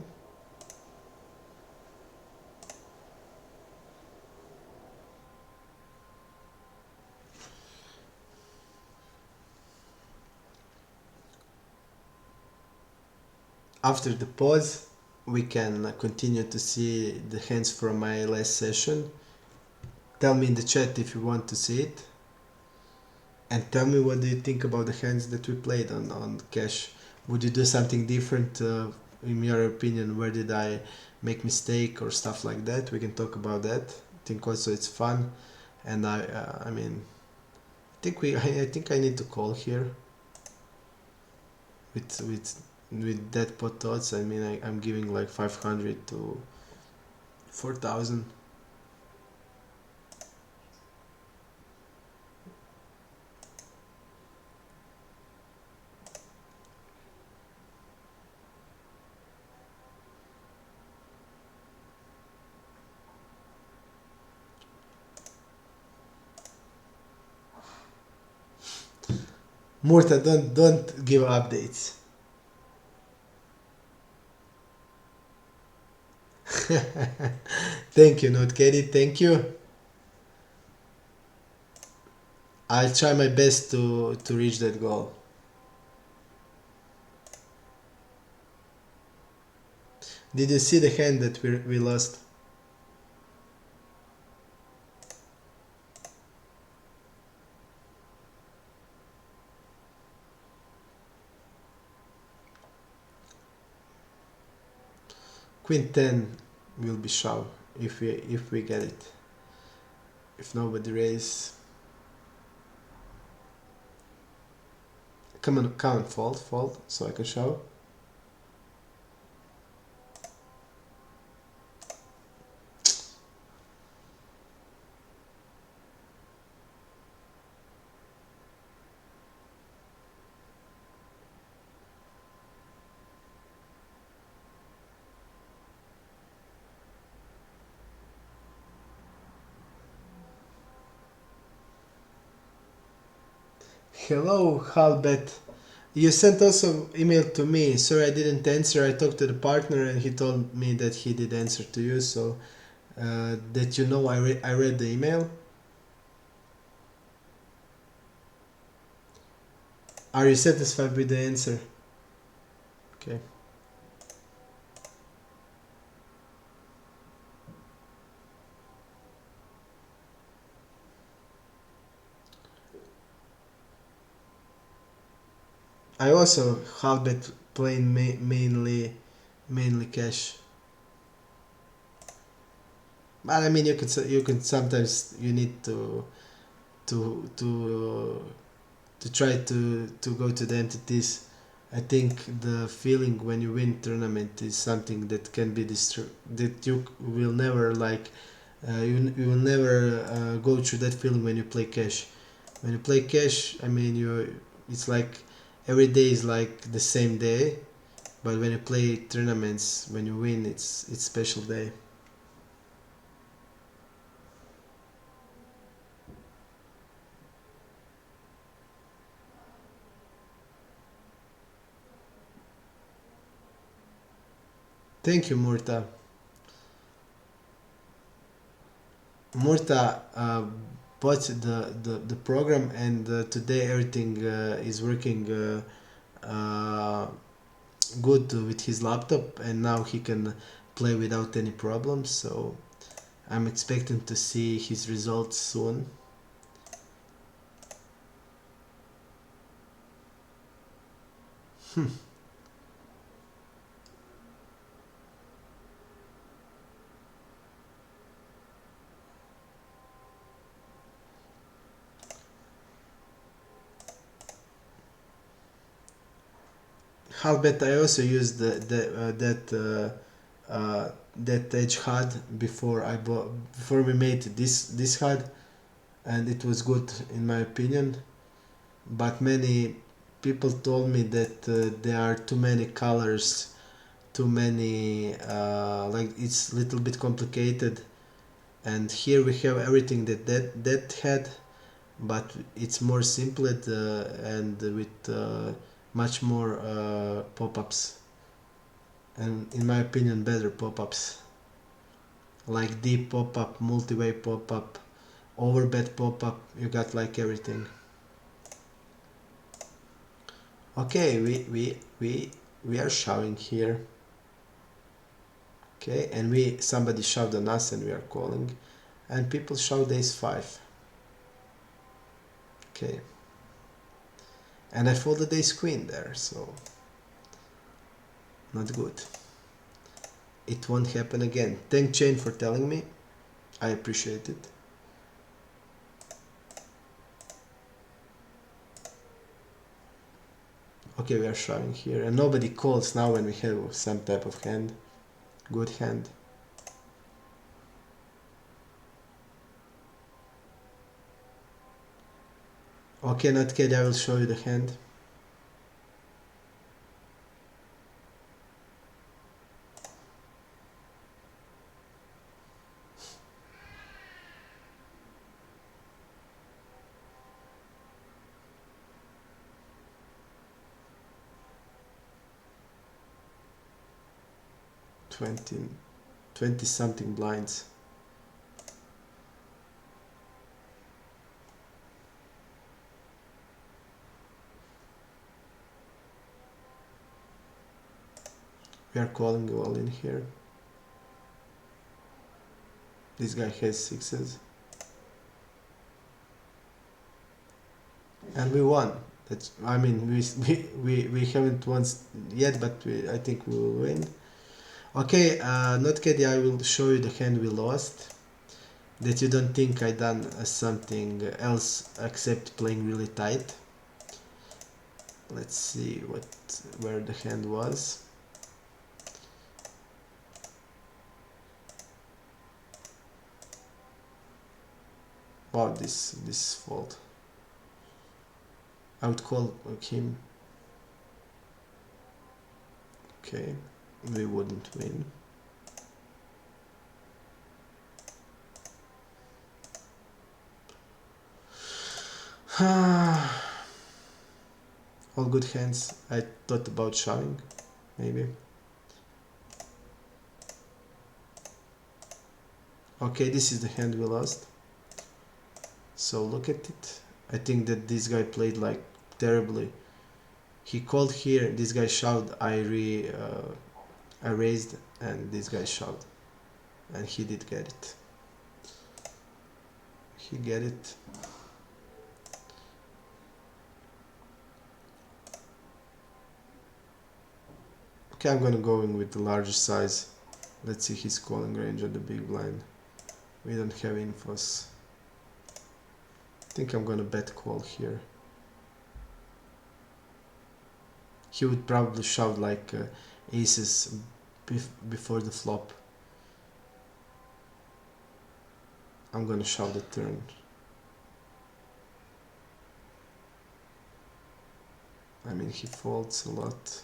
After the pause, we can continue to see the hands from my last session. Tell me in the chat if you want to see it. And tell me what do you think about the hands that we played on cash. Would you do something different in your opinion? Where did I make mistake or stuff like that? We can talk about that. I think also it's fun. And I mean, I think I need to call here with that pot odds. I mean, I'm giving like 500 to 4,000. Murta, don't give updates. Thank you, NoteCaddy, thank you. I'll try my best to reach that goal. Did you see the hand that we lost? Queen 10 will be shove if we get it. If nobody raises. Come on, count, fold, so I can shove. Hello, Halbet. You sent also email to me. Sorry, I didn't answer. I talked to the partner and he told me that he did answer to you. So that you know, I read the email. Are you satisfied with the answer? Okay. I also Halbet playing mainly cash. But I mean, you can sometimes you need to to to try to go to the entities. I think the feeling when you win tournament is something that can be that you will never like. You will never go through that feeling when you play cash. When you play cash, I mean, it's like every day is like the same day. But when you play tournaments, when you win, it's special day. Thank you, Murta. Murta bought the program, and today everything is working good with his laptop, and now he can play without any problems. So I'm expecting to see his results soon. Halbet, I also used that edge HUD before we made this HUD, and it was good in my opinion. But many people told me that there are too many colors, too many like it's a little bit complicated. And here we have everything that had, but it's more simple and with much more pop-ups, and in my opinion better pop-ups, like deep pop-up, multi-way pop-up, overbet pop-up. You got like everything. Okay, we are shoving here. Okay, and somebody shoved on us and we are calling, and people shoved ace 5. Okay, and I folded ace queen there, so not good. It won't happen again. Thank Chain for telling me. I appreciate it. Okay, we are shoving here, and nobody calls now when we have some type of hand. Good hand. Okay, NoteCaddy, I will show you the hand. Twenty something blinds. We are calling all in here. This guy has sixes. And we won. That's, I mean, we haven't won yet, but I think we will win. Okay, NoteCaddy, I will show you the hand we lost. That you don't think I done something else except playing really tight. Let's see where the hand was. Wow, this fault. I would call him. Okay, we wouldn't win. All good hands. I thought about shoving, maybe. Okay, this is the hand we lost. So look at it. I think that this guy played like terribly. He called here, this guy shoved, I raised, and this guy shoved. And he did get it. He get it. Okay, I'm gonna go in with the larger size. Let's see his calling range on the big blind. We don't have infos. I think I'm gonna bet call here. He would probably shove like aces before the flop. I'm gonna shove the turn. I mean, he folds a lot.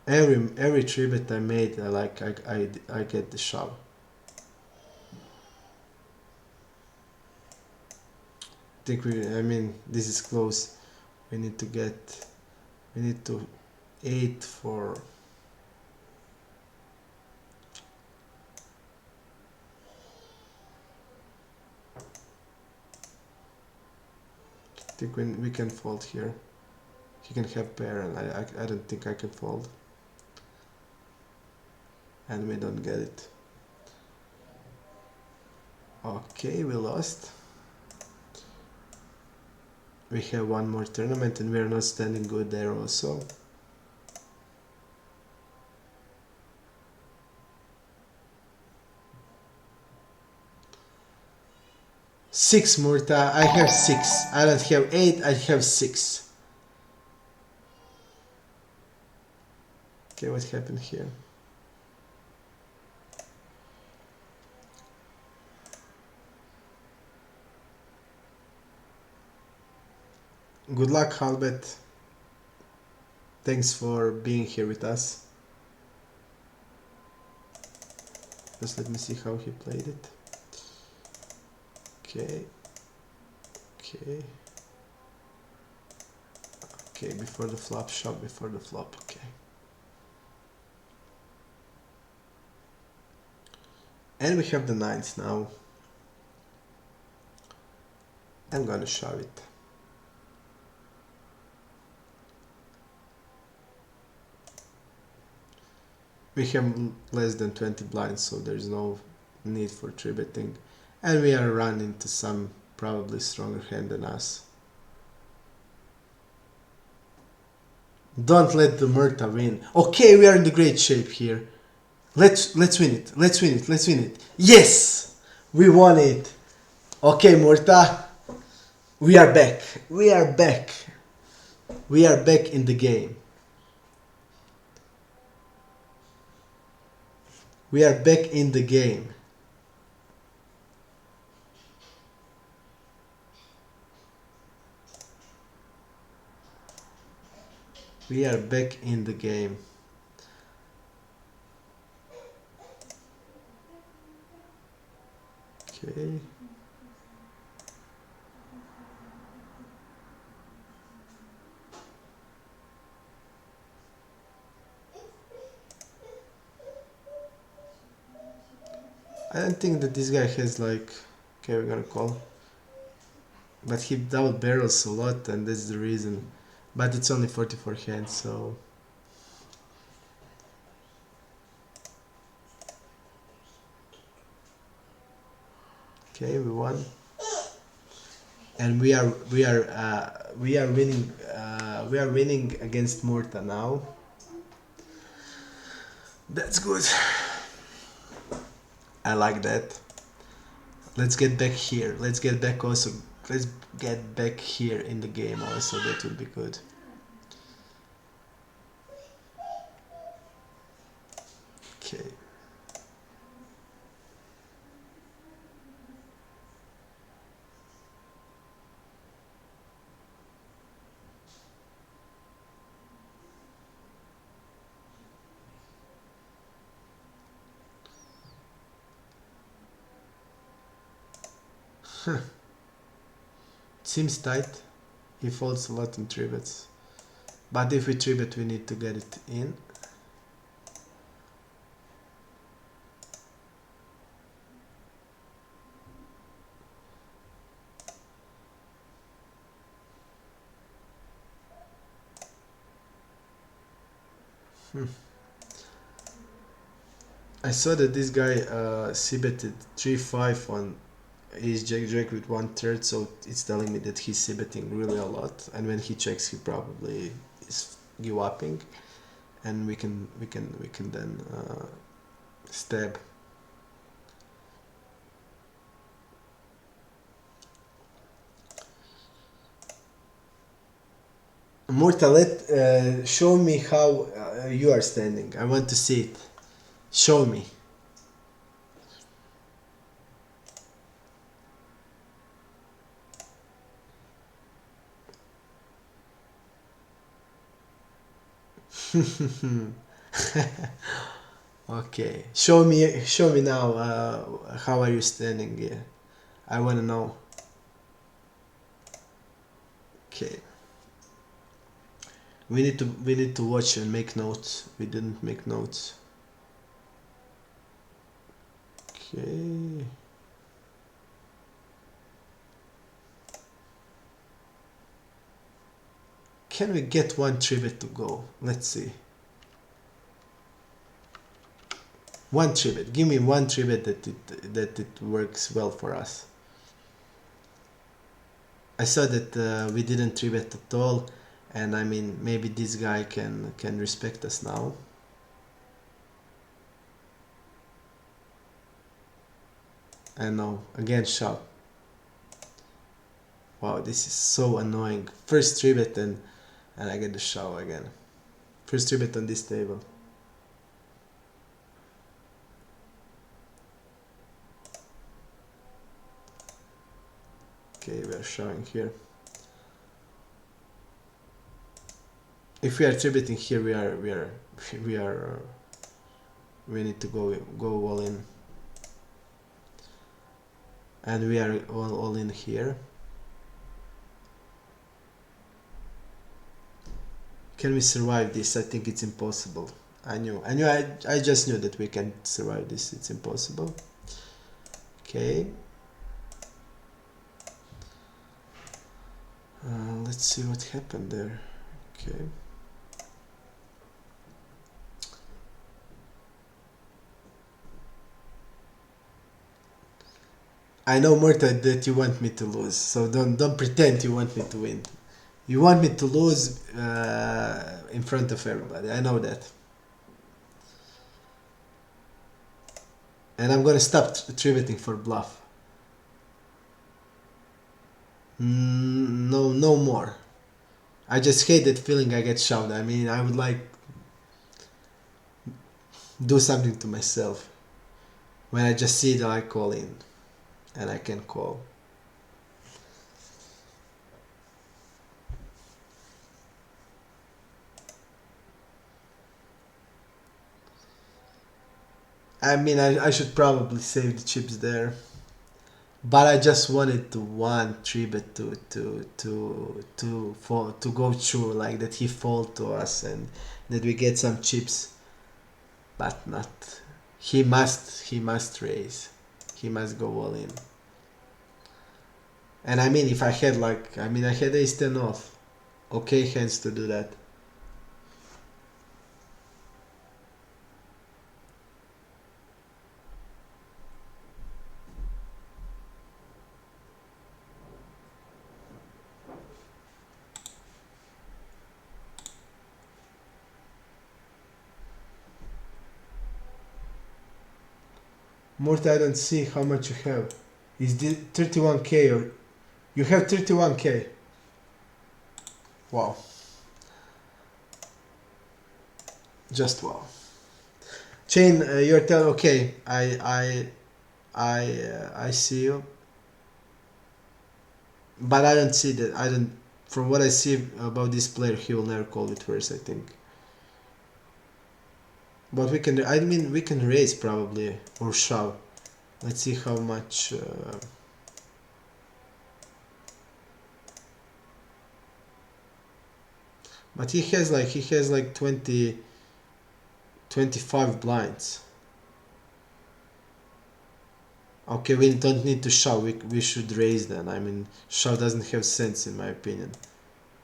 Every three bet I made, I get the shove. I mean, this is close. We need to 8 for. I think we can fold here. He can have pair, and I don't think I can fold. And we don't get it. Okay, we lost. We have one more tournament and we are not standing good there also. Six, Murta. I have 6. I don't have 8, I have 6. Okay, what happened here? Good luck, Halbert. Thanks for being here with us. Just let me see how he played it. Okay. Okay. Okay, before the flop, shove before the flop. Okay. And we have the 9s now. I'm gonna shove it. We have less than 20 blinds, so there's no need for 3-betting. And we are running to some probably stronger hand than us. Don't let the Murta win. Okay, we are in the great shape here. Let's win it. Let's win it. Let's win it. Yes! We won it. Okay, Murta. We are back. We are back. We are back in the game. We are back in the game. We are back in the game. Okay. I don't think that this guy has like, okay, we're gonna call, but he double barrels a lot, and that's the reason. But it's only 44 hands, so okay, we won, and we are winning against Murta now. That's good. I like that. Let's get back here. Let's get back also. Let's get back here in the game also. That would be good. Okay. Seems tight. He folds a lot in 3-bets. But if we 3-bet, we need to get it in. I saw that this guy c-betted 3-5 on ace jack with 1/3, so it's telling me that he's c-betting really a lot, and when he checks he probably is give upping, and we can then stab. Murta, show me how you are standing. I want to see it. Show me. Okay, show me now. How are you standing here? I want to know. Okay. We need to watch and make notes. We didn't make notes. Okay. Can we get one 3-bet to go? Let's see. One 3-bet. Give me one 3-bet that it works well for us. I saw that we didn't 3-bet at all, and I mean maybe this guy can respect us now. I know, again shove. Wow, this is so annoying. First 3-bet and I get the shove again. First 3-bet on this table. Okay, we are showing here. If we are 3-betting here, we need to go all in, and we are all in here. Can we survive this? I think it's impossible. I just knew that we can't survive this. It's impossible. Okay. Let's see what happened there. Okay. I know, Murta, that you want me to lose, so don't pretend you want me to win. You want me to lose in front of everybody. I know that. And I'm gonna stop 3-betting for bluff. No more. I just hate that feeling I get shoved. I mean, I would like do something to myself when I just see that I call in and I can call. I mean, I should probably save the chips there. But I just wanted to one three bet to go through, like that he fold to us and that we get some chips, but not. He must raise. He must go all in. And I mean, if I had like, I mean, I had ace 10 off. Okay, hands to do that. Murta, I don't see how much you have. Is this 31k or you have 31k? Wow, just wow. Chain, you're telling okay. I see you, but I don't see that. I don't. From what I see about this player, he will never call it worse, I think. But we can. I mean, we can raise probably or shove. Let's see how much. But he has like 20, 25 blinds. Okay, we don't need to shove. We should raise then. I mean, shove doesn't have sense in my opinion.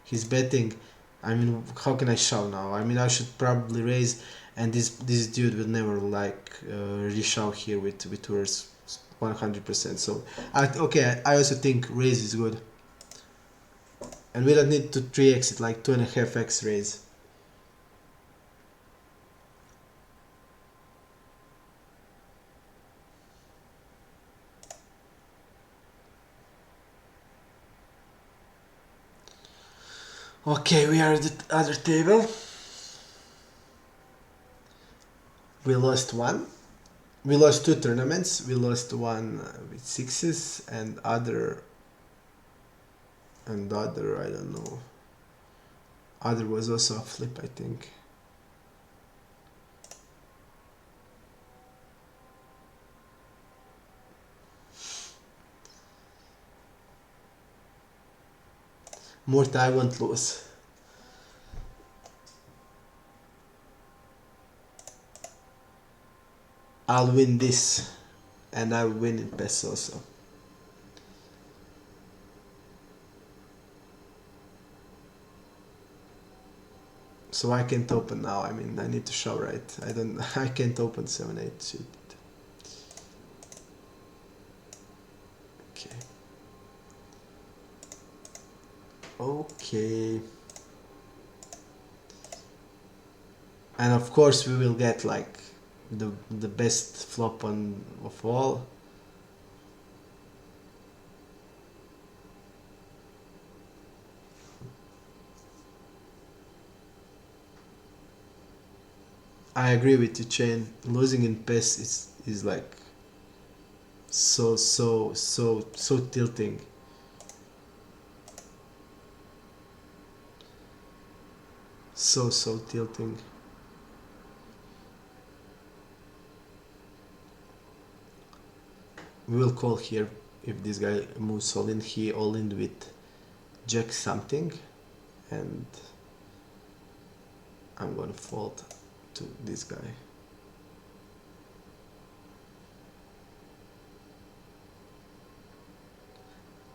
He's betting. I mean, how can I shove now? I mean, I should probably raise, and this dude will never like reshove here with worse 100%. So okay, I also think raise is good, and we don't need to 3x it, like 2.5x raise. Okay, we are at the other table. We lost one. We lost two tournaments. We lost one with sixes and other I don't know. Other was also a flip, I think. Murta, I won't lose. I'll win this, and I'll win in peso also. So I can't open now. I mean, I need to show, right? I don't. I can't open 7-8. Shit. Okay. Okay. And of course, we will get like the best flop on of all. I agree with you, Chain. Losing in PES is like so tilting. So tilting. We will call here if this guy moves all in. He all in with jack something, and I'm gonna fold to this guy.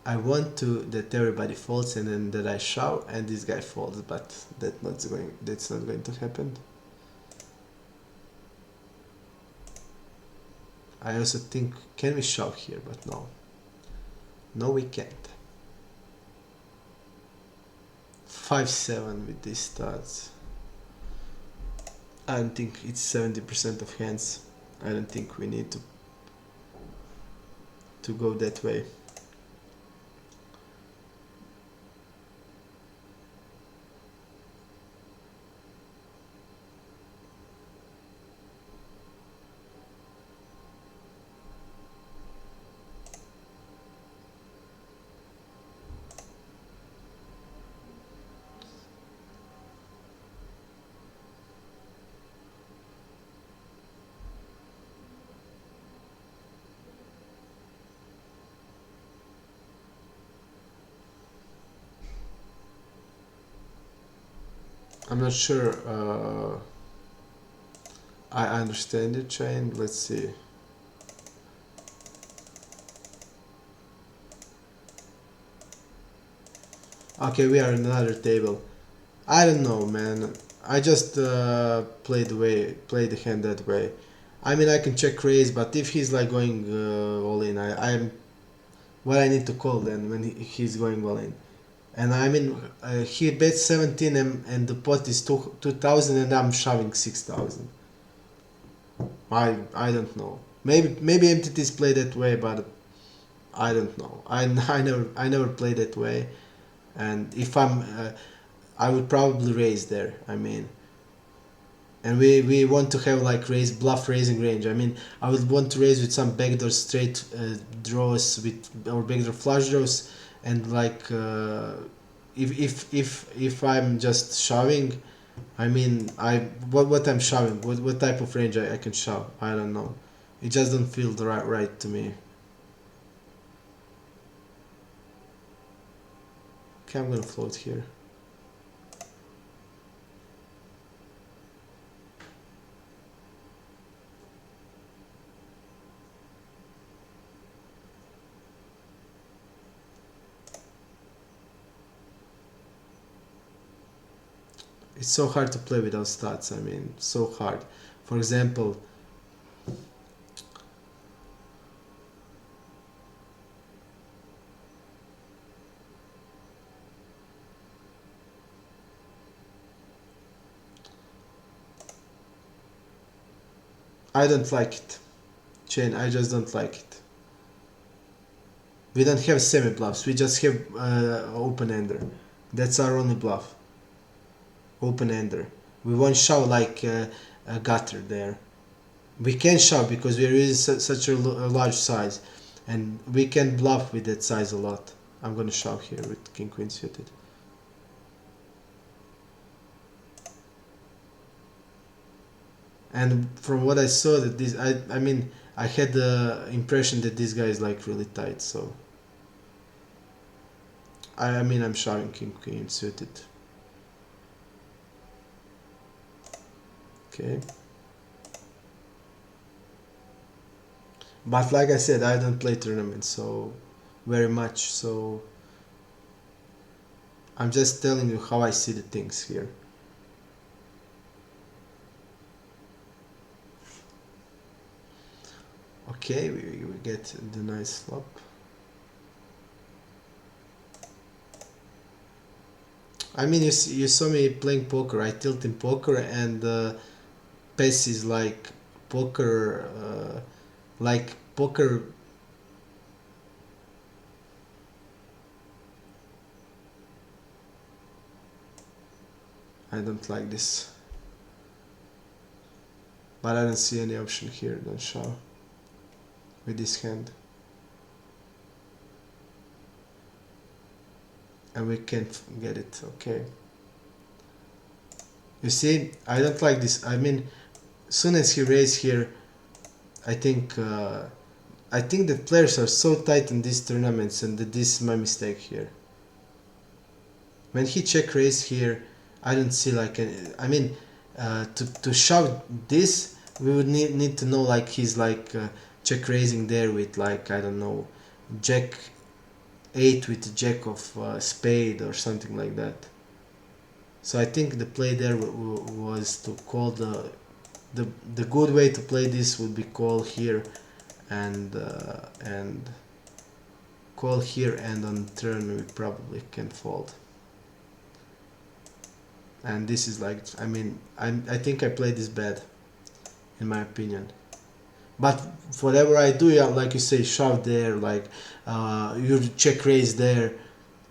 I want to that everybody folds and then that I shove and this guy folds, but that's not going to happen. I also think, can we shove here? But no we can't. 5-7 with these studs. I don't think it's 70% of hands. I don't think we need to go that way. I'm not sure I understand it, chain. Let's see. Okay, we are in another table. I don't know, man. I just play the hand that way. I mean, I can check raise, but if he's like going all in, I'm what I need to call then when he's going all in. And I mean, he bets 17 and the pot is 2000 and I'm shoving 6000. I don't know. Maybe entities play that way, but I don't know. I never play that way. And if I would probably raise there. I mean, and we want to have like raise bluff raising range. I mean, I would want to raise with some backdoor straight draws with or backdoor flush draws, and like if I'm just shoving, I mean what I'm shoving, what type of range I can shove. I don't know. It just don't feel right to me. Okay, I'm gonna float here. It's so hard to play without stats. I mean, so hard. For example, I don't like it. Chain, I just don't like it. We don't have semi bluffs. We just have open ender. That's our only bluff. Open ender. We won't shove like a gutter there. We can shove because we are using such a large size, and we can bluff with that size a lot. I'm gonna shove here with king queen suited. And from what I saw, that this I mean I had the impression that this guy is like really tight. So I mean I'm shoving king queen suited. Okay. But like I said, I don't play tournaments so very much, so I'm just telling you how I see the things here. Okay, we get the nice flop. I mean, you saw me playing poker. I tilt in poker, and PES is like poker. I don't like this, but I don't see any option here. Don't shove with this hand, and we can't get it. Okay. You see, I don't like this. I mean, soon as he raised here, I think that players are so tight in these tournaments, and that this is my mistake here. When he check raise here, I don't see like I mean, to shove this, we would need to know like he's like check raising there with like I don't know, Jack 8 with the Jack of spade or something like that. So I think the play there was to call the good way to play this would be call here and call here, and on turn we probably can fold. And this is like I mean I think I played this bad in my opinion. But whatever I do, yeah, like you say, shove there, like you check raise there.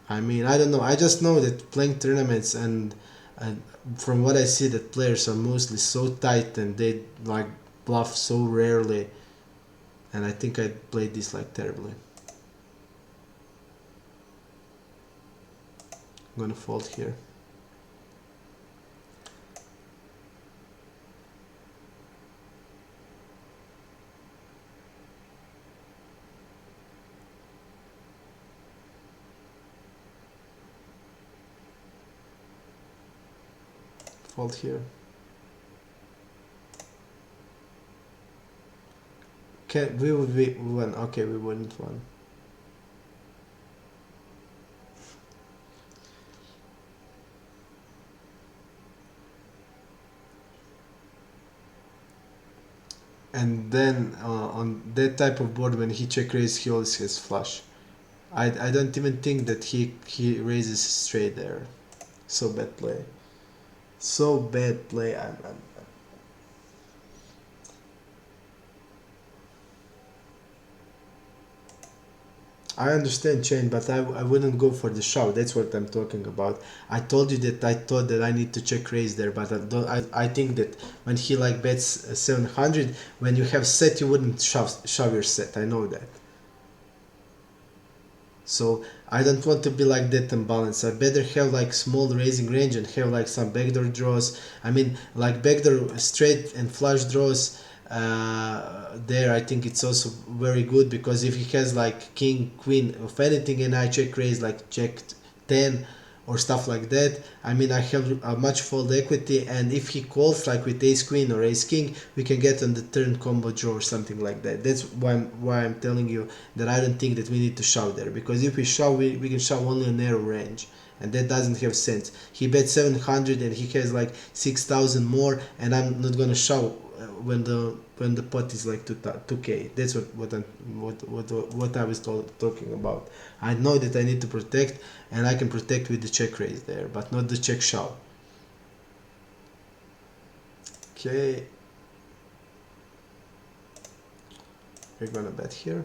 I mean, I don't know. I just know that playing tournaments and from what I see, that players are mostly so tight and they like bluff so rarely. And I think I played this like terribly. I'm gonna fold here. Fold here. We would be one. Okay, we wouldn't one. And then on that type of board, when he check raise, he always has flush. I don't even think that he raises straight there. So bad play. So bad play. I understand chain, but I wouldn't go for the shove. That's what I'm talking about. I told you that I thought that I need to check raise there, but I think that when he like bets 700, when you have set, you wouldn't shove your set. I know that. So I don't want to be like that unbalanced. I better have like small raising range and have like some backdoor draws. I mean, like backdoor straight and flush draws. There I think it's also very good, because if he has like king queen of anything and I check raise like check 10 or stuff like that, I mean I have a much fold equity, and if he calls like with ace queen or ace king, we can get on the turn combo draw or something like that. That's why I'm telling you that I don't think that we need to shove there, because if we shove, we can shove only a narrow range, and that doesn't have sense. He bet 700 and he has like 6,000 more, and I'm not gonna shove when the pot is like 2k. That's what I was talking about. I know that I need to protect, and I can protect with the check raise there, but not the check shove. Okay, we're gonna bet here.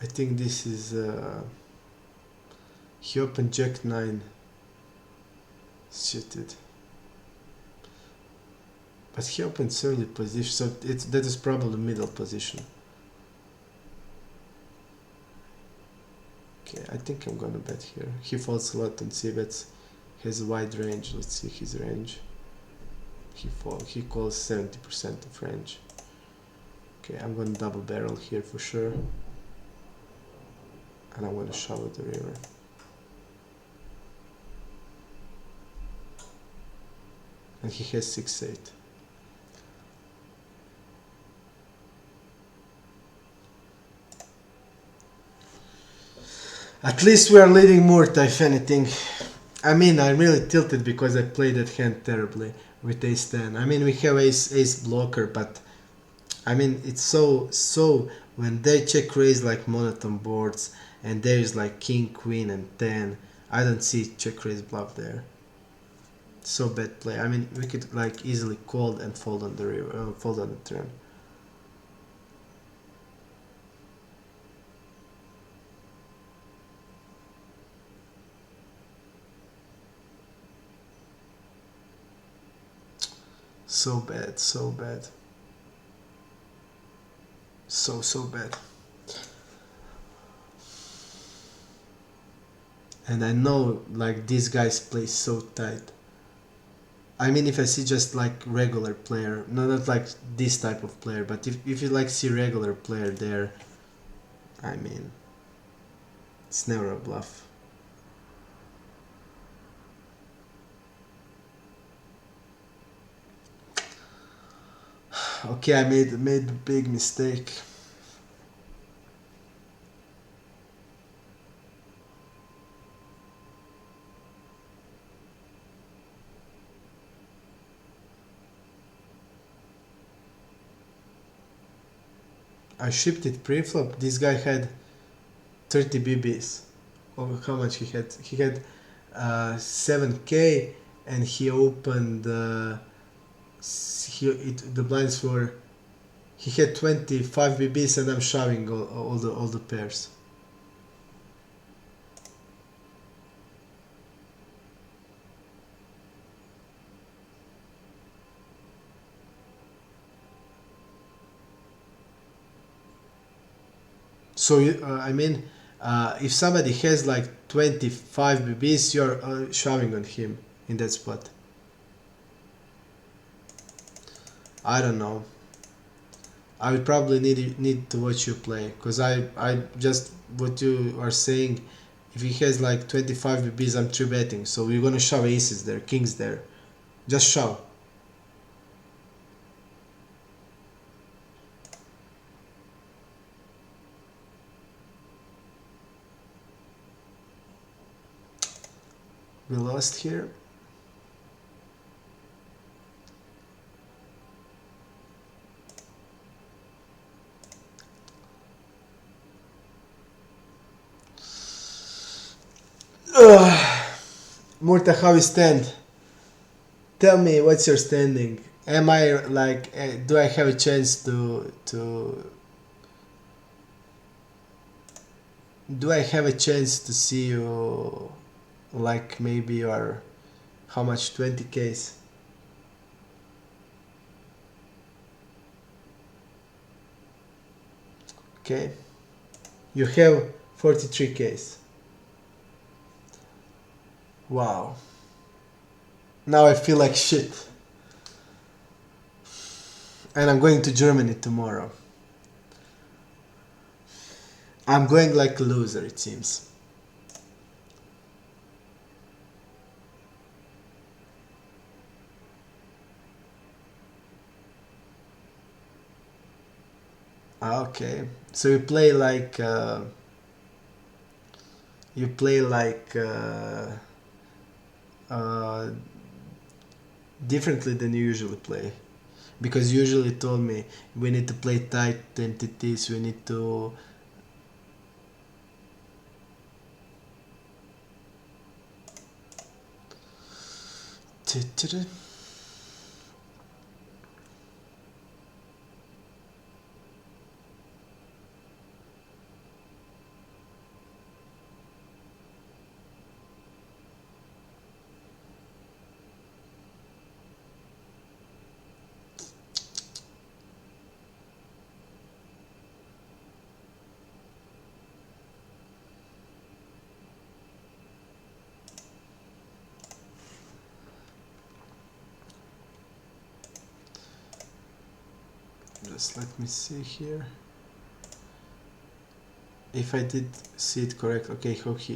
I think this is he opened jack 9 suited, but he opened 70 position, so that is probably middle position. Okay, I think I'm gonna bet here. He folds a lot on c-bets, has a wide range. Let's see his range. He calls 70% of range. Okay, I'm gonna double barrel here for sure, and I'm gonna shove at the river. And he has 6-8. At least we are leading Murta, if anything. I mean, I'm really tilted because I played that hand terribly with ace 10. I mean, we have ace blocker, but I mean, it's so when they check raise like monotone boards and there is like king, queen, and 10, I don't see check raise bluff there. So bad play. I mean, we could like easily call and fold on the river, fold on the turn. So bad, so bad. So bad. And I know like these guys play so tight. I mean, if I see just like regular player, not like this type of player, but if you like see regular player there, I mean, it's never a bluff. Okay, I made a big mistake. I shipped it pre-flop. This guy had 30 BBs. Oh, how much he had? He had 7k, and he opened. The blinds were. He had 25 BBs, and I'm shoving all the pairs. So I mean, if somebody has like 25 BBs, you're shoving on him in that spot. I don't know. I would probably need to watch you play, because I just what you are saying. If he has like 25 BBs, I'm 3 betting. So we're gonna shove aces there, kings there. Just shove. We lost here. Murta, how you stand? Tell me what's your standing. Am I like? Do I have a chance to? Do I have a chance to see you? Like maybe you are how much 20Ks? Okay, you have 43Ks. Wow. Now I feel like shit. And I'm going to Germany tomorrow. I'm going like a loser, it seems. Okay, so you play like uh, differently than you usually play, because you usually told me we need to play tight entities. We need to. Just let me see here if I did see it correct. Okay,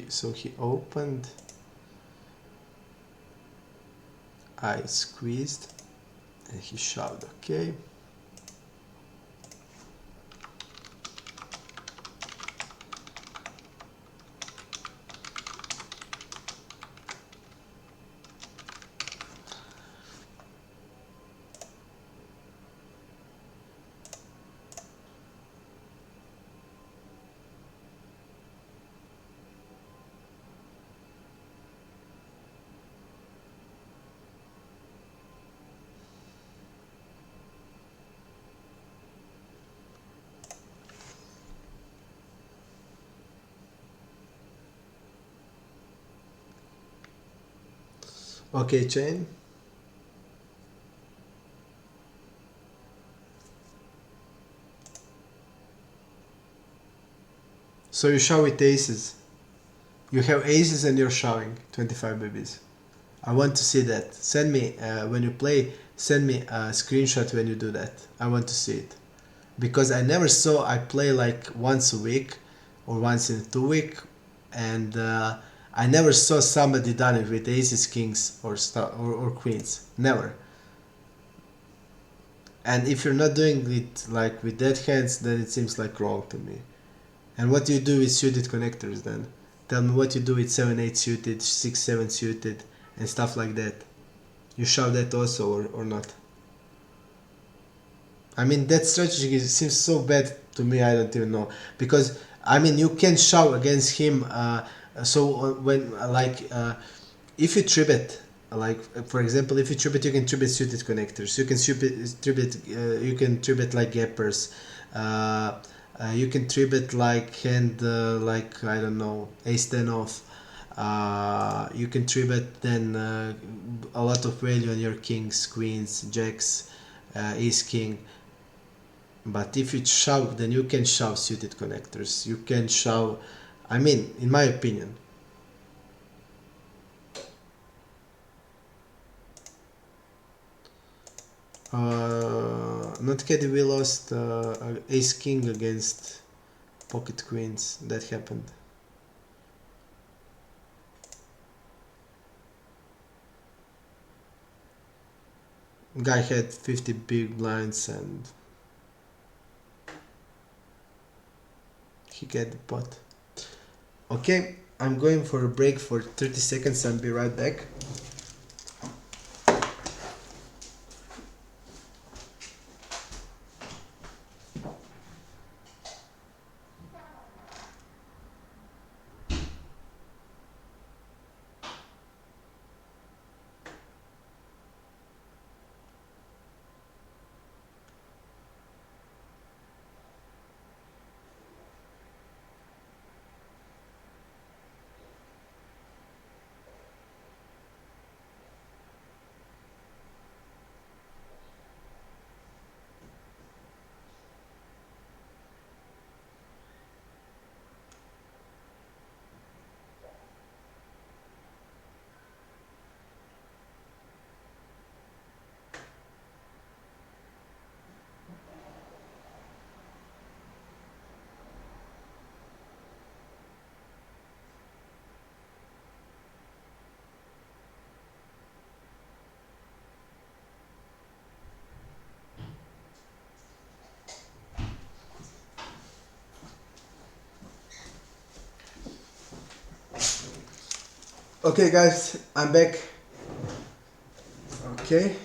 so he opened, I squeezed, and he shoved. Okay. Okay, chain. So you shove with aces. You have aces and you're shoving 25 babies. I want to see that. Send me when you play. Send me a screenshot when you do that. I want to see it, because I never saw. I play like once a week or once in 2 weeks, and I never saw somebody done it with aces, kings, or queens. Never. And if you're not doing it like with dead hands, then it seems like wrong to me. And what do you do with suited connectors then? Tell me what you do with 7-8 suited, 6-7 suited, and stuff like that. You shove that also or not? I mean, that strategy seems so bad to me, I don't even know. Because, I mean, you can shove against him, if you tribet, like for example, if you tribet, you can tribet suited connectors. You can tribet like gappers. You can tribet like hand, like I don't know, ace 10 off. You can tribet then a lot of value on your kings, queens, jacks, ace king. But if you shove, then you can shove suited connectors. You can shove, I mean, in my opinion. NoteCaddy, we lost ace king against pocket queens. That happened. Guy had 50 big blinds and he get the pot. Okay, I'm going for a break for 30 seconds and be right back. Okay guys, I'm back. Okay.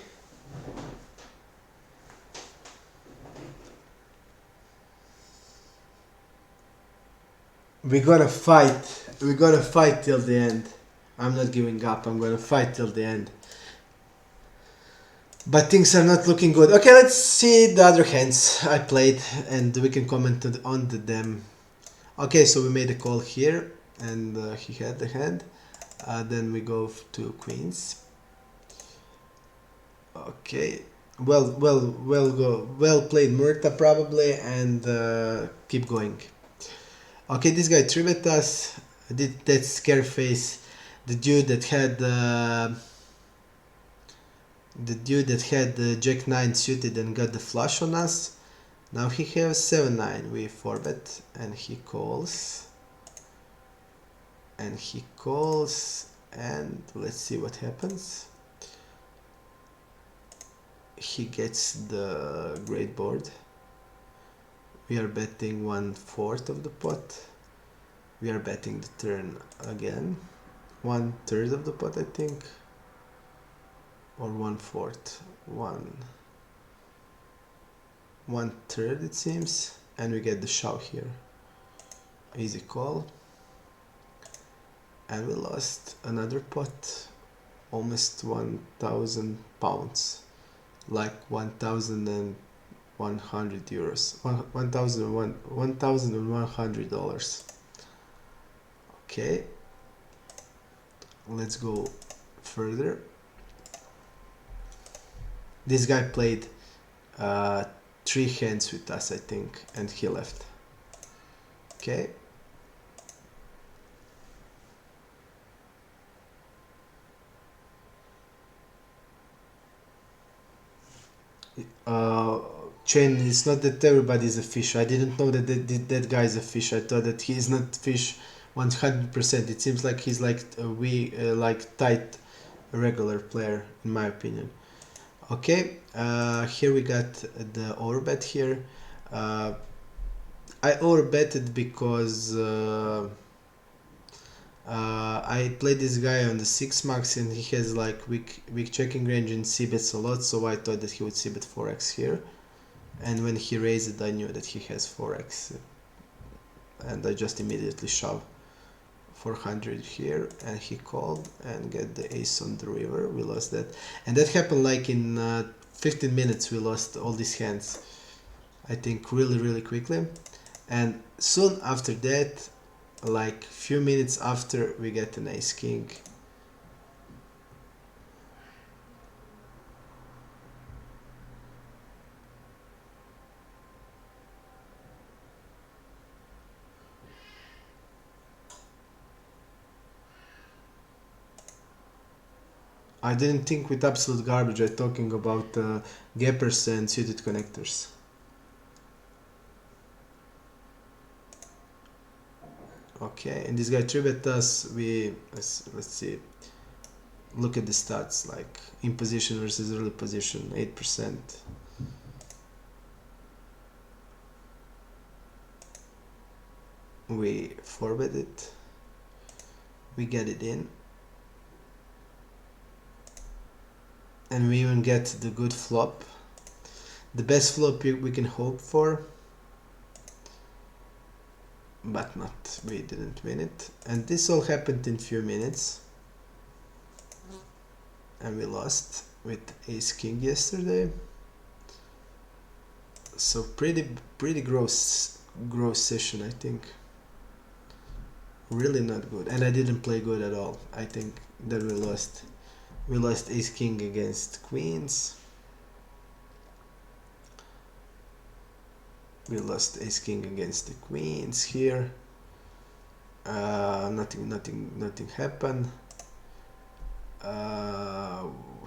We're gonna fight. We're gonna fight till the end. I'm not giving up. I'm gonna fight till the end. But things are not looking good. Okay, let's see the other hands I played and we can comment on them. Okay, so we made a call here and he had the hand. Then we go to queens. Okay, well played, Murta, probably, and keep going. Okay, this guy tripped us. Did that scare face, the dude that had Jack 9 suited and got the flush on us. Now he has 7-9. We 4-bet and he calls. And he calls, and let's see what happens. He gets the great board. We are betting 1/4 of the pot. We are betting the turn again. 1/3 of the pot, I think. Or 1/4. 1/3 it seems. And we get the shove here. Easy call. And we lost another pot. Almost 1,000 pounds. Like 1,100 euros. $1,100. Okay. Let's go further. This guy played 3 hands with us, I think, and he left. Okay. Chain, it's not that everybody is a fish. I didn't know that that guy is a fish. I thought that he is not fish 100%. It seems like he's like like tight regular player in my opinion. Okay, here we got the overbet here. I overbetted because I played this guy on the 6 max and he has like weak checking range and c-bets a lot, so I thought that he would c-bet 4x here. And when he raised it, I knew that he has 4x. And I just immediately shove 400 here, and he called and get the ace on the river. We lost that. And that happened like in 15 minutes. We lost all these hands, I think, really quickly. And soon after that, like few minutes after, we get an ace king. I didn't think with absolute garbage. I'm talking about gappers and suited connectors. Okay, and this guy 3-bet us. Let's see. Look at the stats, like in position versus early position, 8%. We 4-bet it. We get it in. And we even get the good flop. The best flop we can hope for. But not, we didn't win it. And this all happened in few minutes. And we lost with ace king yesterday. So pretty gross session, I think. Really not good. And I didn't play good at all. I think that we lost. We lost ace king against queens. We lost ace king against the queens here. Nothing happened.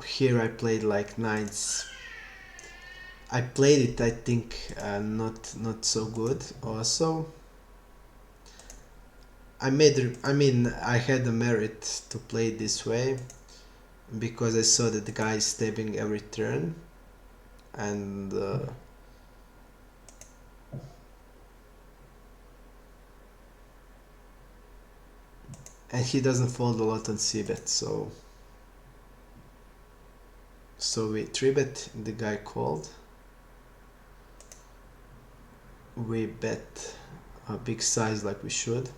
Here I played like nines. I played it, I think, not so good. Also, I had the merit to play it this way because I saw that the guy is stabbing every turn, and he doesn't fold a lot on c-bet, so we 3-bet, the guy called. We bet a big size like we should,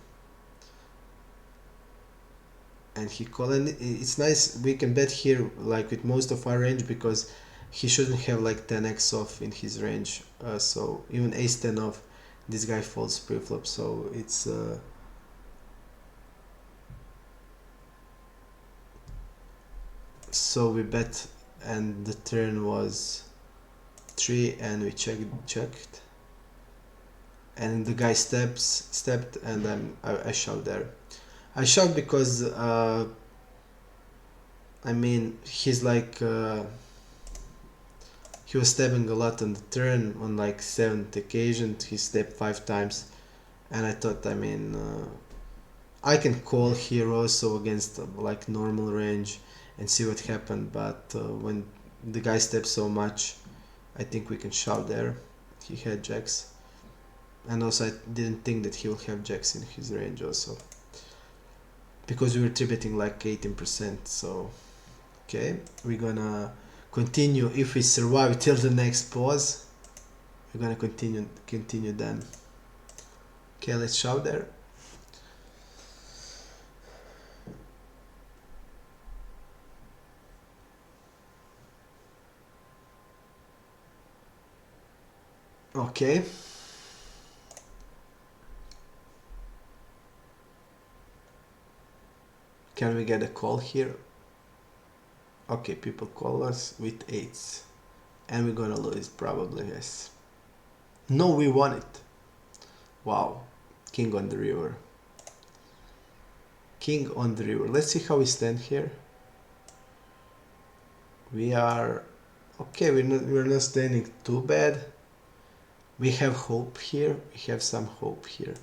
and he called. And it's nice, we can bet here like with most of our range because he shouldn't have like 10x off in his range, so even ace 10 off, this guy folds pre-flop, so it's so we bet, and the turn was 3, and we checked, and the guy stepped, and I shoved there. I shoved because he's like he was stabbing a lot on the turn. On like 7th occasion he stepped 5 times, and I thought, I can call here also against like normal range and see what happened, but when the guy steps so much, I think we can shove there. He had jacks, and also I didn't think that he will have jacks in his range also, because we were 3-betting like 18%. So okay, we're gonna continue. If we survive till the next pause, we're gonna continue then. Okay, let's shove there. Okay. Can we get a call here? Okay, people call us with 8s, and we're gonna lose probably, yes. No, we won it. Wow, king on the river. King on the river. Let's see how we stand here. We are okay. We're not standing too bad. We have hope here. We have some hope here.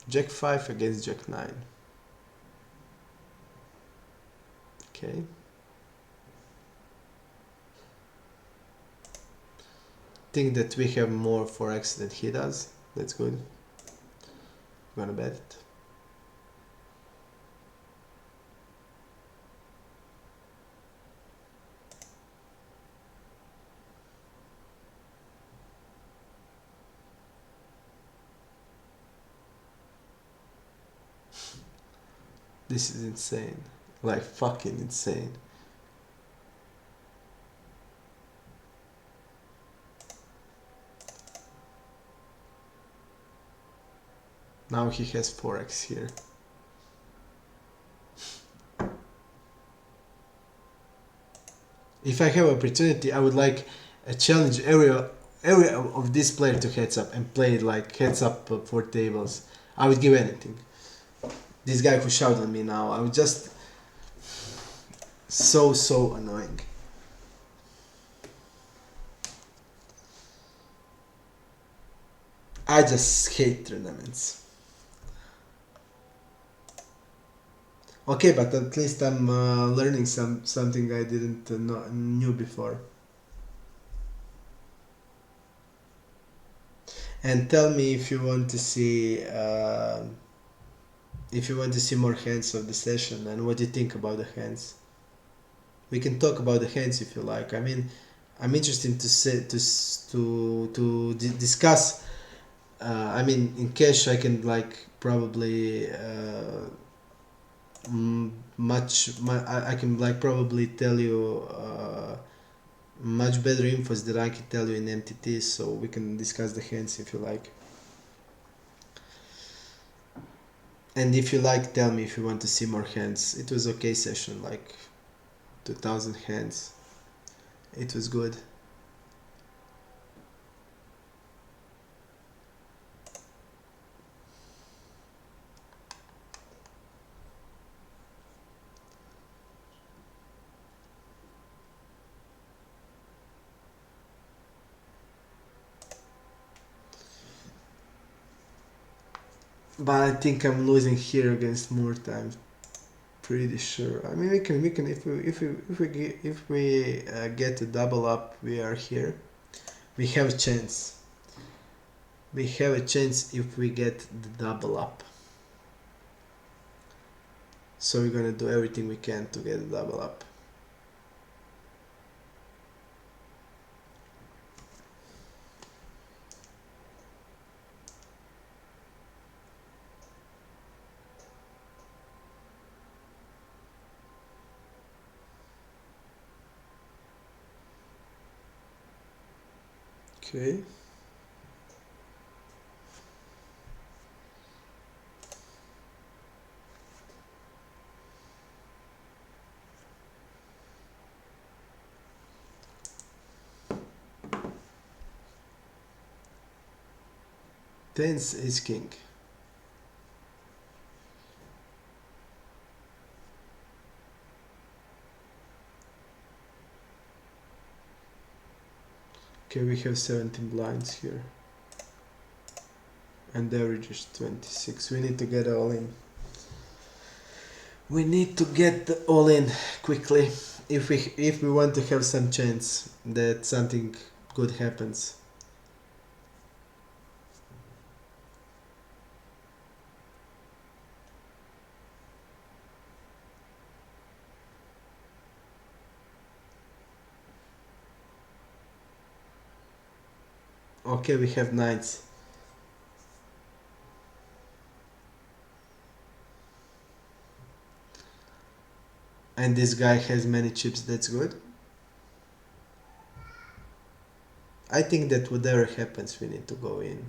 Jack 5 against Jack 9. Okay. Think that we have more 4x than he does. That's good. I'm gonna bet it. This is insane. Like fucking insane. Now he has 4x here. If I have opportunity, I would like a challenge area of this player to heads up and play like heads up for tables. I would give anything. This guy who shouted at me now, I was just so annoying. I just hate tournaments. Okay, but at least I'm learning something I didn't knew before. And tell me if you want to see more hands of the session and what you think about the hands. We can talk about the hands if you like. I mean, I'm interested to say discuss. I mean, in cash, I can like probably I can like probably tell you much better infos than I can tell you in MTT. So we can discuss the hands if you like. And if you like, tell me if you want to see more hands. It was okay session, like 2000 hands. It was good. But I think I'm losing here against Murta. I'm pretty sure. I mean, we can if we get a double up, we are here. We have a chance. We have a chance if we get the double up. So we're gonna do everything we can to get a double up. Okay. Tens is king. Okay, we have 17 blinds here. And the average is 26. We need to get all in. We need to get the all in quickly if we want to have some chance that something good happens. Okay, we have nines. And this guy has many chips, that's good. I think that whatever happens, we need to go in.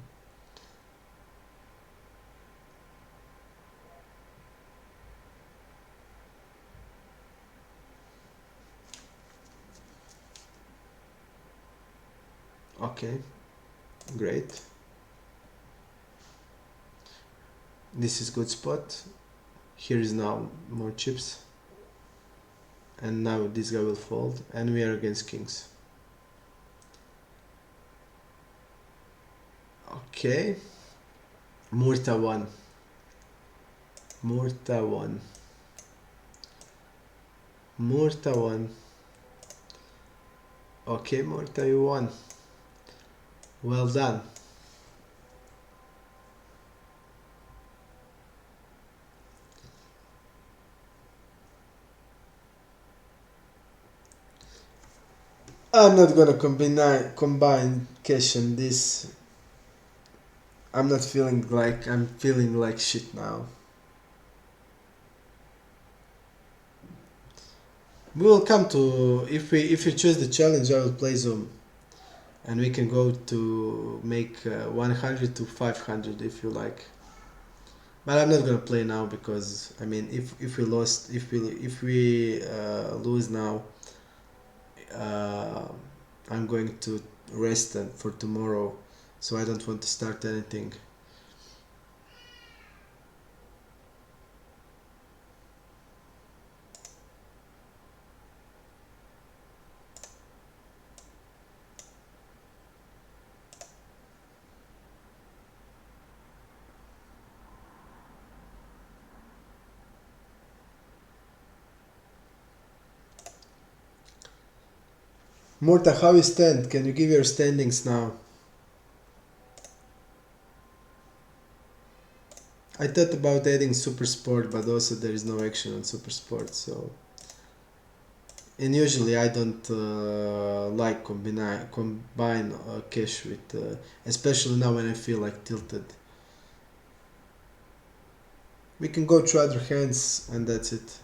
Okay, great. This is good spot. Here is now more chips. And now this guy will fold, and we are against kings. Okay. Murta 1. Murta 1. Murta 1. Okay, Murta, you won. Well done. I'm not gonna combine cash and this. I'm not feeling like I'm feeling like shit now. We will come to if you choose the challenge, I will play Zoom, and we can go to make 100 to 500 if you like. But I'm not gonna play now because I mean if we lose now, I'm going to rest for tomorrow, so I don't want to start anything. Murta, how you stand? Can you give your standings now? I thought about adding Super Sport, but also there is no action on Super Sport, so... And usually I don't like combine cash with, especially now when I feel like tilted. We can go through other hands and that's it.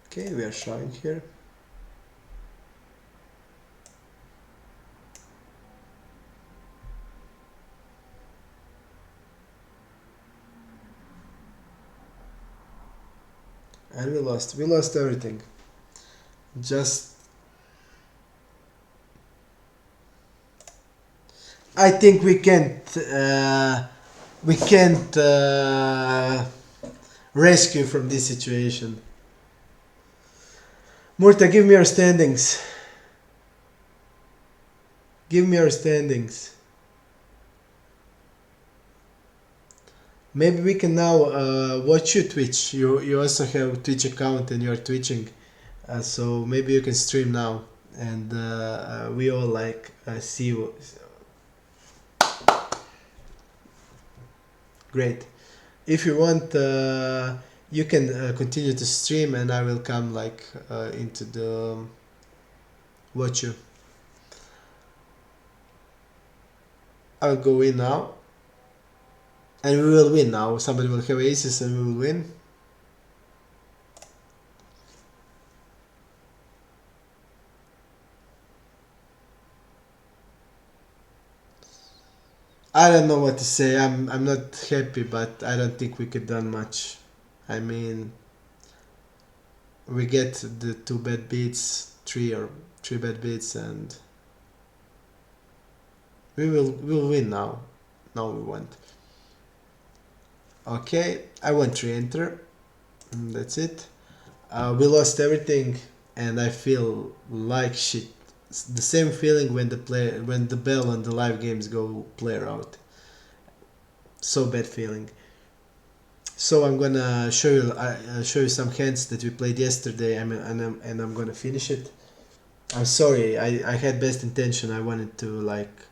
Okay, we are showing here. And we lost everything. Just... I think we can't rescue from this situation. Murta, give me your standings. Give me your standings. Maybe we can now watch you Twitch. You also have Twitch account and you're twitching, so maybe you can stream now, and we all like see you. Great. If you want, you can continue to stream, and I will come like into the watch you. I'll go in now. And we will win now. Somebody will have aces and we will win. I don't know what to say. I'm not happy, but I don't think we could done much. I mean, we get the 2 bad beats, 3 bad beats, and we'll win now. Now we want. Okay, I won't re-enter. That's it. We lost everything, and I feel like shit. It's the same feeling when the bell on the live games go player out. So bad feeling. So I'm gonna show you some hands that we played yesterday. And I'm gonna finish it. I'm sorry. I had best intention. I wanted to like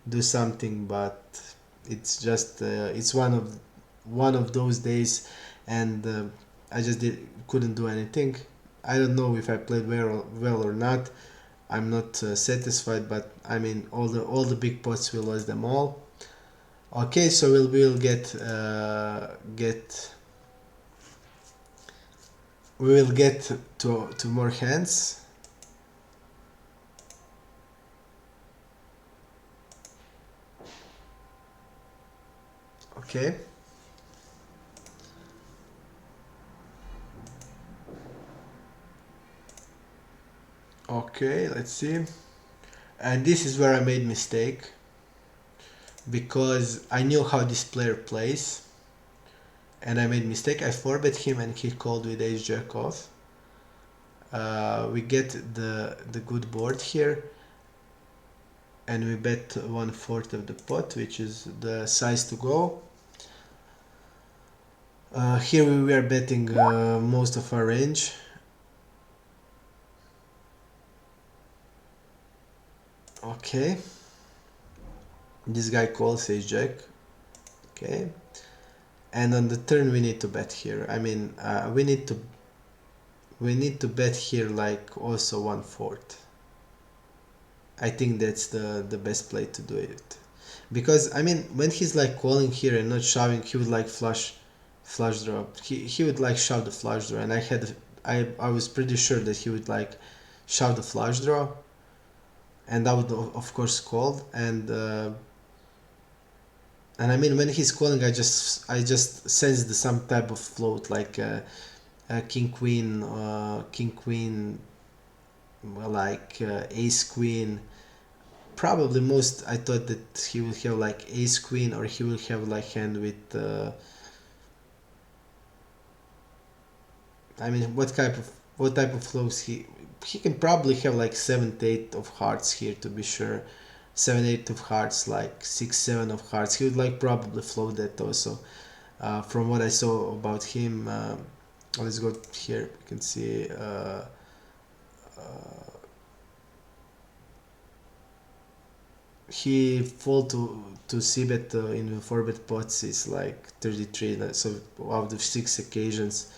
do something, but it's just it's one of those days, and I just couldn't do anything. I don't know if I played well or not. I'm not satisfied, but I mean all the big pots we lost them all. Okay, so we'll get we will get to more hands. Okay. Okay, let's see. And this is where I made mistake, because I knew how this player plays, and I made mistake. I 4-bet him and he called with ace jack off. We get the good board here, and we bet 1/4 of the pot, which is the size to go. Here we were betting most of our range. Okay, this guy calls ace jack. Okay, and on the turn we need to bet here. I mean, we need to bet here like also 1/4. I think that's the best play to do it, because I mean when he's like calling here and not shoving, he would like flush draw. He would like shove the flush draw, and I was pretty sure that he would like shove the flush draw, and I would of course call. And I mean when he's calling, I just sensed some type of float, like king queen, like ace queen. Probably most I thought that he will have like ace queen, or he will have like hand with I mean what type what type of flows he can probably have like 7-8 of hearts here to be sure. 7-8 of hearts, like 6-7 of hearts. He would like probably float that also. From what I saw about him, let's go here. You can see he fall to c-bet in the 4-bet pots is like 33. So out of 6 occasions.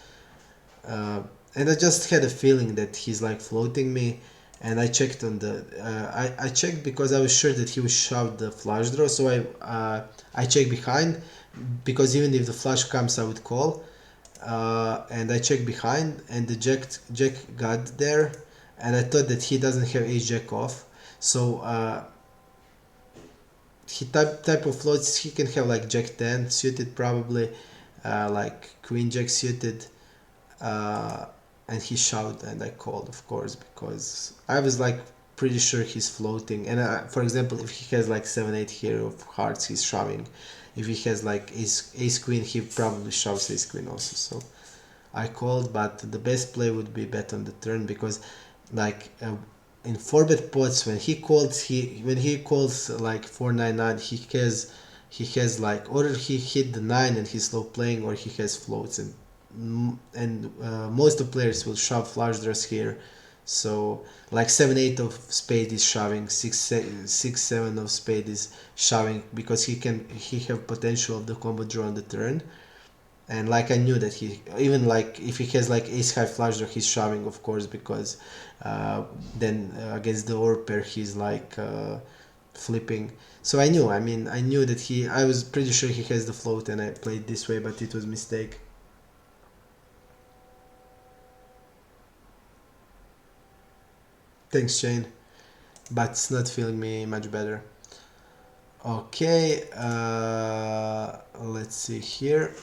And I just had a feeling that he's like floating me, and I checked on the I checked because I was sure that he would shove the flush draw, so I checked behind, because even if the flush comes I would call, and I checked behind, and the jack got there, and I thought that he doesn't have ace jack off, so he type of floats he can have like jack 10 suited probably, like queen jack suited, and he shoved, and I called, of course, because I was like pretty sure he's floating. And for example, if he has like 7-8 here of hearts, he's shoving. If he has like ace queen, he probably shoves ace queen also. So I called, but the best play would be bet on the turn, because like in 4-bet pots, when he calls like 4-9-9, he has like, or he hit the 9 and he's slow playing, or he has floats, and most of the players will shove flush draws here. So like 7-8 of spade is shoving, 6-7 of spade is shoving, because he have potential of the combo draw on the turn. And like I knew that he, even like if he has like ace high flush draw, he's shoving, of course, because then against the or pair he's like flipping. So I knew, I knew that I was pretty sure he has the float, and I played this way, but it was a mistake. Thanks, Shane, but it's not feeling me much better. Okay, let's see here.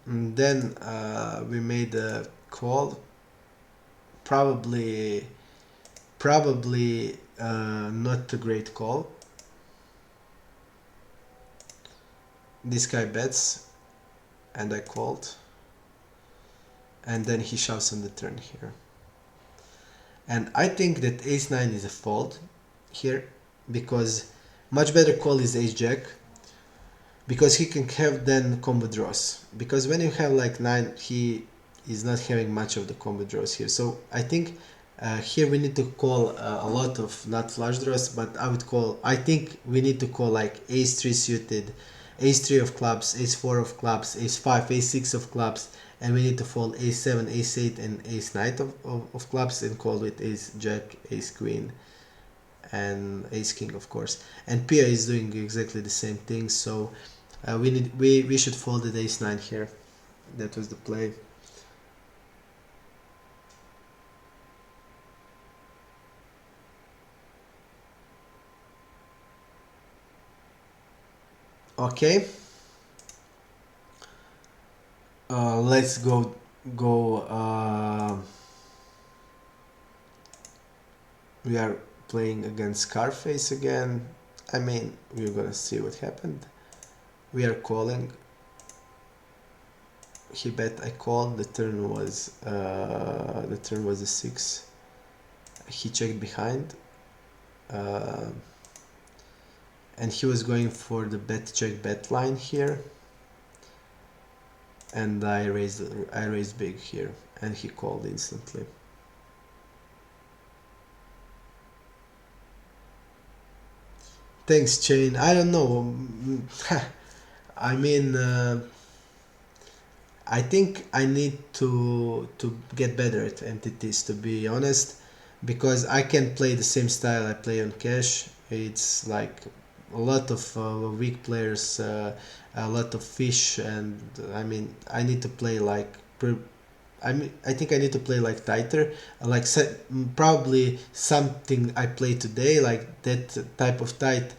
And then we made a call. Probably not a great call. This guy bets, and I called, and then he shoves on the turn here. And I think that ace-9 is a fold here, because much better call is ace-jack, because he can have then combo draws. Because when you have like 9, he is not having much of the combo draws here. So I think here we need to call a lot of not flush draws, but I think we need to call like ace-3 suited, ace-3 of clubs, ace-4 of clubs, ace-5, ace-6 of clubs, and we need to fold ace-7, ace-8, and ace-9 of clubs, and call with ace-jack, ace-queen, and ace-king, of course. And Pia is doing exactly the same thing, so we should fold the ace-9 here. That was the play. Okay. Let's go. We are playing against Scarface again. We're gonna see what happened. We are calling. He bet, I called. The turn was a 6. He checked behind, and he was going for the bet check bet line here. And I raised big here, and he called instantly. Thanks, Chain. I don't know. I think I need to get better at entities, to be honest, because I can play the same style I play on cash. It's like a lot of weak players, a lot of fish, and I need to play like I think I need to play like tighter, like probably something I played today, like that type of tight.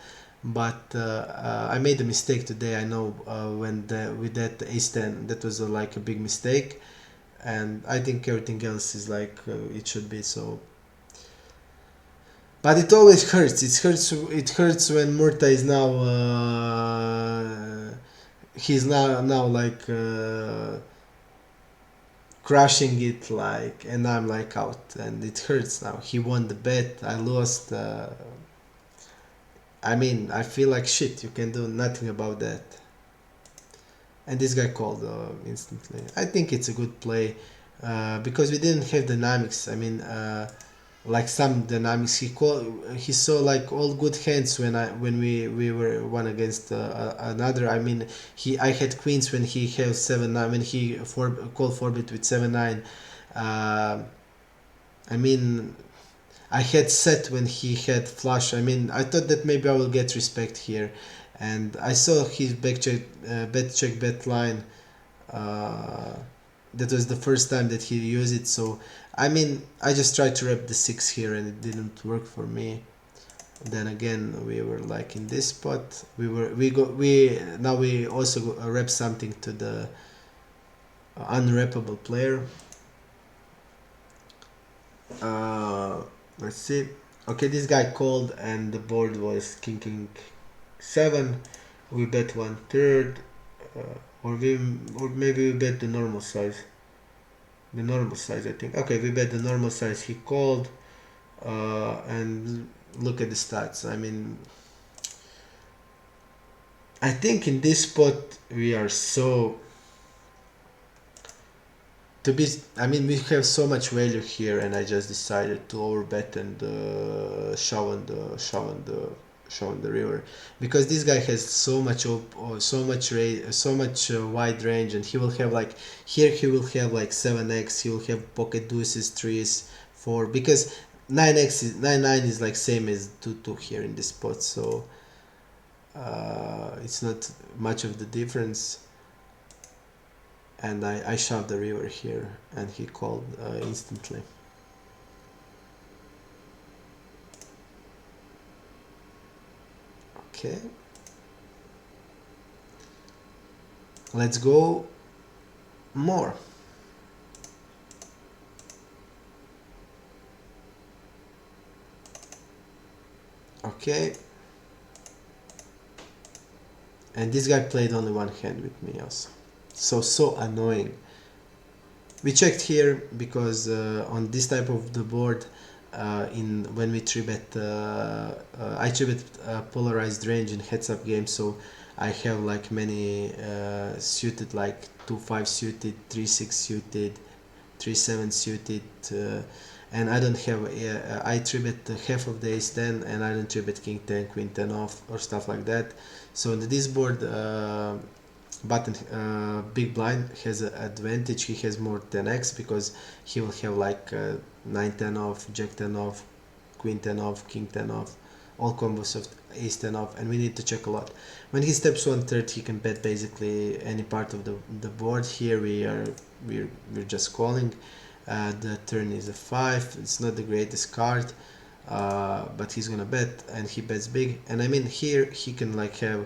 But I made a mistake today. I know with that ace-10, that was like a big mistake, and I think everything else is like it should be so. But it always hurts. It hurts when Murta is now. He's now like. crushing it like, and I'm like out, and it hurts now. He won the bet, I lost. I mean, I feel like shit. You can do nothing about that. And this guy called instantly. I think it's a good play because we didn't have dynamics. I mean, like some dynamics. He saw like all good hands when we were one against another. I mean, I had queens when he had 7-9, when he called 4-bit with 7-9. I mean, I had set when he had flush. I mean, I thought that maybe I will get respect here, and I saw his back check, bet line. Uh, that was the first time that he used it. So, I mean, I just tried to rep the 6 here, and it didn't work for me. Then again, we were like in this spot. Now we also rep something to the unreppable player. Let's see. Okay, this guy called and the board was king 7. We bet 1/3, or maybe we bet the normal size. The normal size, I think. Okay, we bet the normal size. He called, and look at the stats. I mean, I think in this spot we are so I mean, we have so much value here, and I just decided to overbet and shove on the river, because this guy has so much wide range, and he will have like here he will have like 7x, he will have pocket deuces, 3s, 4, because 9 9 is like same as 2 here in this spot, so it's not much of the difference. And I shoved the river here, and he called instantly. Okay. Let's go more. Okay. And this guy played only one hand with me also. So annoying. We checked here because on this type of the board, when we 3-bet, I 3-bet polarized range in heads-up games, so I have like many suited, like 2-5 suited, 3-6 suited, 3-7 suited, and I don't have I 3-bet half of the ace 10, and I don't 3-bet king 10, queen 10 off, or stuff like that. So in this board, button big blind has an advantage. He has more 10x because he will have like 9-10 off, jack 10 off, queen 10 off, king 10 off, all combos of ace 10 off, and we need to check a lot. When he steps 1/3, he can bet basically any part of the board. Here we're just calling. The turn is a 5. It's not the greatest card, but he's gonna bet, and he bets big. And I mean, here he can have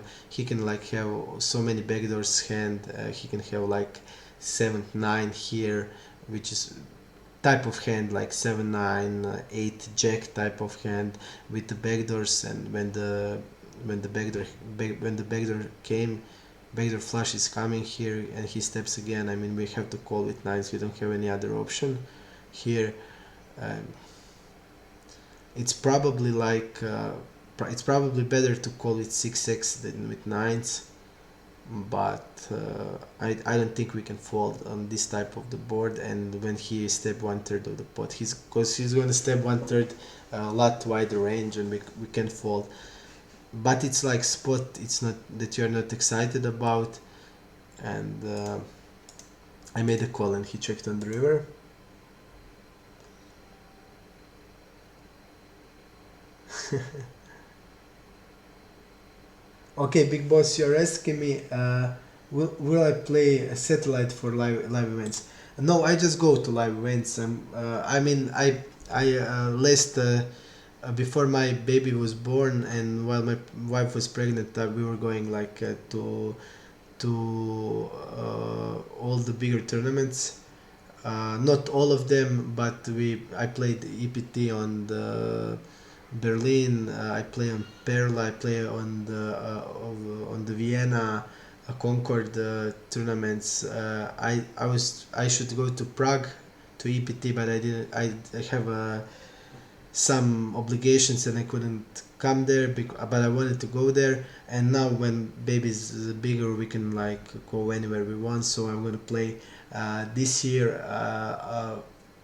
so many backdoors hand. He can have like 7-9 here, which is type of hand like 7-9, 8 jack type of hand with the backdoors. And when the backdoor flush is coming here, and he steps again, I mean, we have to call with 9s. We don't have any other option here. It's probably like it's probably better to call with 6x than with 9s, but I don't think we can fold on this type of the board. And when he step 1/3 of the pot, because he's going to step 1/3 a lot wider range, and we can fold. But it's like spot, it's not that you're not excited about. And I made a call, and he checked on the river. Okay, big boss, you're asking me, will I play a satellite for live events? No, I just go to live events. I mean, last before my baby was born, and while my wife was pregnant, we were going like to all the bigger tournaments. Not all of them, but I played EPT on the Berlin. I play on Perla. I play on the Vienna. Concord tournaments. I should go to Prague to EPT, but I didn't. I have some obligations and I couldn't come there. But I wanted to go there. And now when baby's bigger, we can like go anywhere we want. So I'm gonna play this year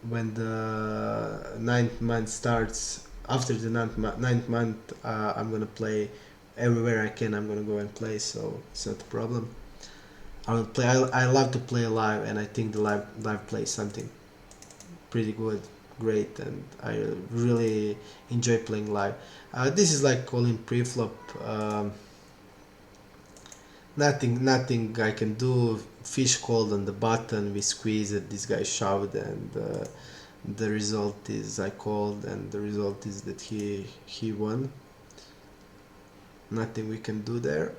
when the 9th month starts. After the ninth month, I'm gonna play everywhere I can. I'm gonna go and play, so it's not a problem. I will play. I love to play live, and I think the live play is something pretty good, great, and I really enjoy playing live. This is like calling pre-flop. Nothing I can do. Fish called on the button. We squeeze it. This guy shoved, and the result is I called, and the result is that he won. Nothing we can do there.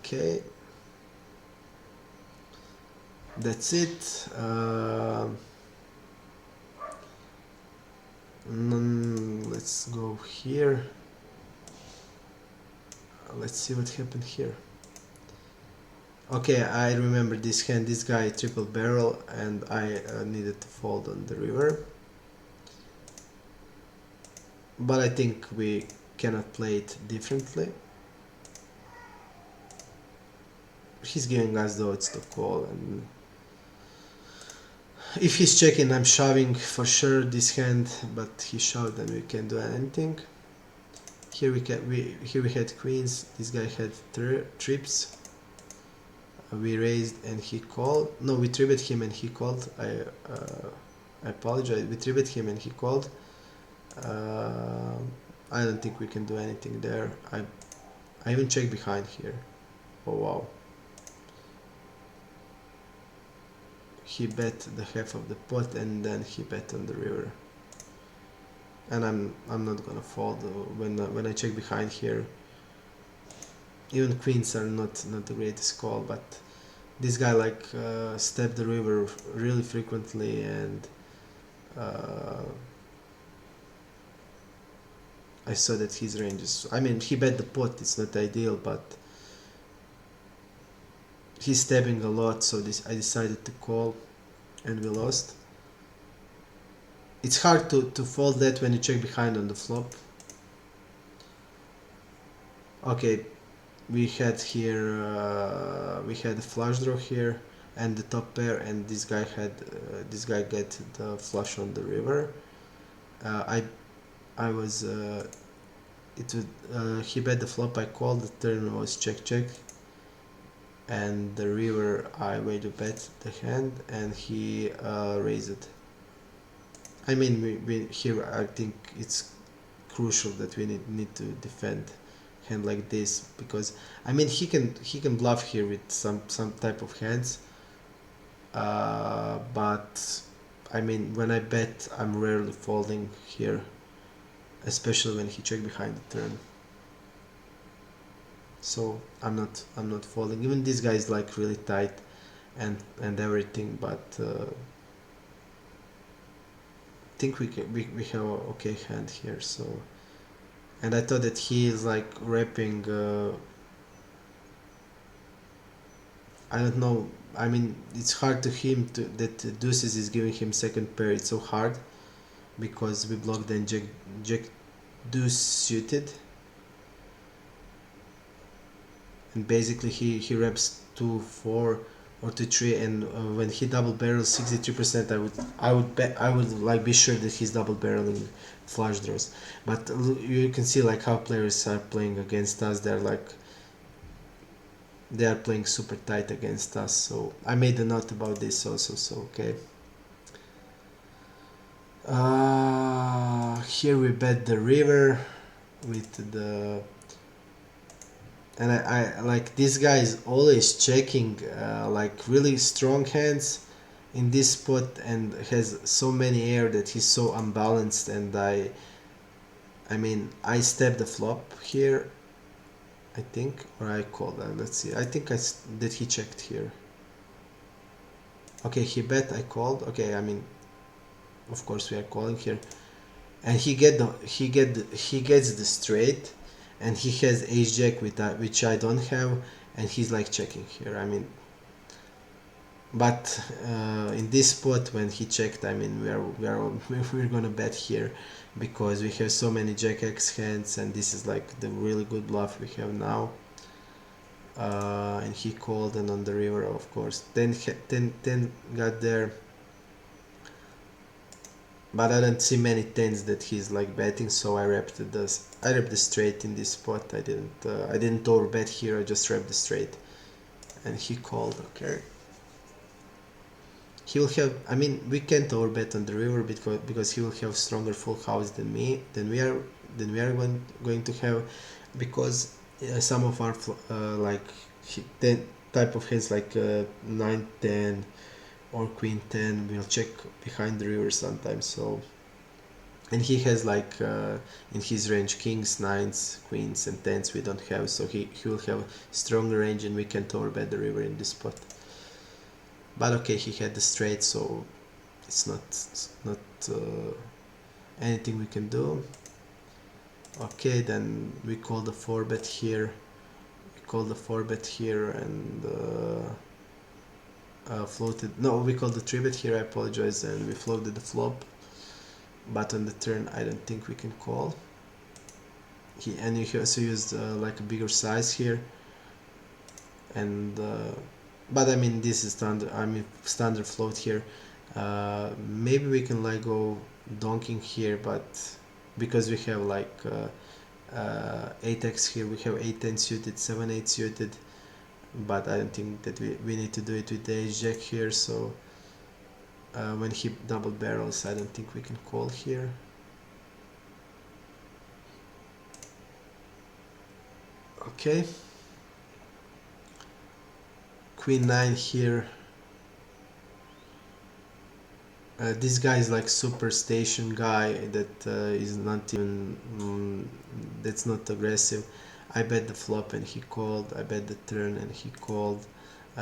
Okay, that's it. Let's go here. Let's see what happened here. Okay, I remember this hand. This guy triple barrel, and I needed to fold on the river. But I think we cannot play it differently. He's giving us the odds to call, and if he's checking, I'm shoving for sure this hand, but he shoved and we can't do anything. Here we had queens. This guy had trips. We raised and he called. No, we tripped him and he called. I apologize. We tripped him and he called. I don't think we can do anything there. I even check behind here. Oh wow. He bet the half of the pot and then he bet on the river. And I'm not gonna fold when I check behind here. Even queens are not the greatest call, but this guy like stepped the river really frequently, and I saw that his range is. I mean, he bet the pot. It's not ideal, but he's stepping a lot, so I decided to call, and we lost. It's hard to fold that when you check behind on the flop. Okay, we had here we had a flush draw here and the top pair, and this guy get the flush on the river. I was he bet the flop. I called. The turn was check check, and the river I way to bet the hand, and he raised it. I mean, we here I think it's crucial that we need to defend hand like this, because I mean he can bluff here with some type of hands, but I mean when I bet I'm rarely folding here, especially when he check behind the turn. So I'm not folding. Even this guy is like really tight and everything, but I think we have a okay hand here. So, and I thought that he is like wrapping. I don't know. I mean, it's hard to him that deuces is giving him second pair. It's so hard because we blocked then jack deuce suited, and basically he wraps 2-4 or 2-3, and when he double barrels 63%, I would like be sure that he's double barreling flush draws. But you can see like how players are playing against us. They are playing super tight against us. So I made a note about this also. So okay. Here we bet the river with the. And I like this guy is always checking like really strong hands in this spot, and has so many air that he's so unbalanced, and I mean I stepped the flop here, I think, or I called. Let's see. I think that he checked here. Okay, he bet. I called. Okay, I mean, of course we are calling here, and he gets the straight, and he has ace jack with that, which I don't have, and he's like checking here. I mean, but in this spot when he checked, I mean, we're gonna bet here because we have so many jack x hands, and this is like the really good bluff we have now. And he called, and on the river, of course, 10 got there, but I don't see many tens that he's like betting, so I repped the straight in this spot. I didn't overbet here, I just repped the straight, and he called. Okay, he will have, I mean, we can't overbet on the river because he will have stronger full house than me, than we are going to have, because some of our like ten type of hands like 9 10 or queen 10 will check behind the river sometimes. So, and he has like in his range kings, nines, queens and tens we don't have, so he will have stronger range, and we can't overbet the river in this spot. But okay, he had the straight, so it's not anything we can do. Okay, then we call the 4-bet here. We call the 4-bet here and floated. No, we called the 3-bet here. I apologize, and we floated the flop. But on the turn, I don't think we can call. And he also used like a bigger size here. And but I mean, this is standard. I mean, standard float here. Maybe we can like go donking here, but because we have like 8x here, we have 8-10 suited, 7-8 suited, but I don't think that we need to do it with the ace jack here. So when he double barrels, I don't think we can call here. Okay, queen 9 here. This guy is like super station guy that is not even that's not aggressive. I bet the flop and he called. I bet the turn and he called.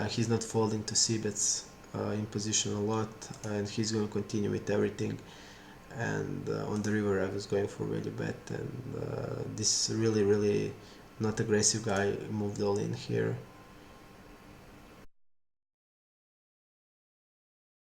He's not folding to c-bets in position a lot, and he's going to continue with everything. And on the river I was going for value bet, and this really not aggressive guy moved all in here.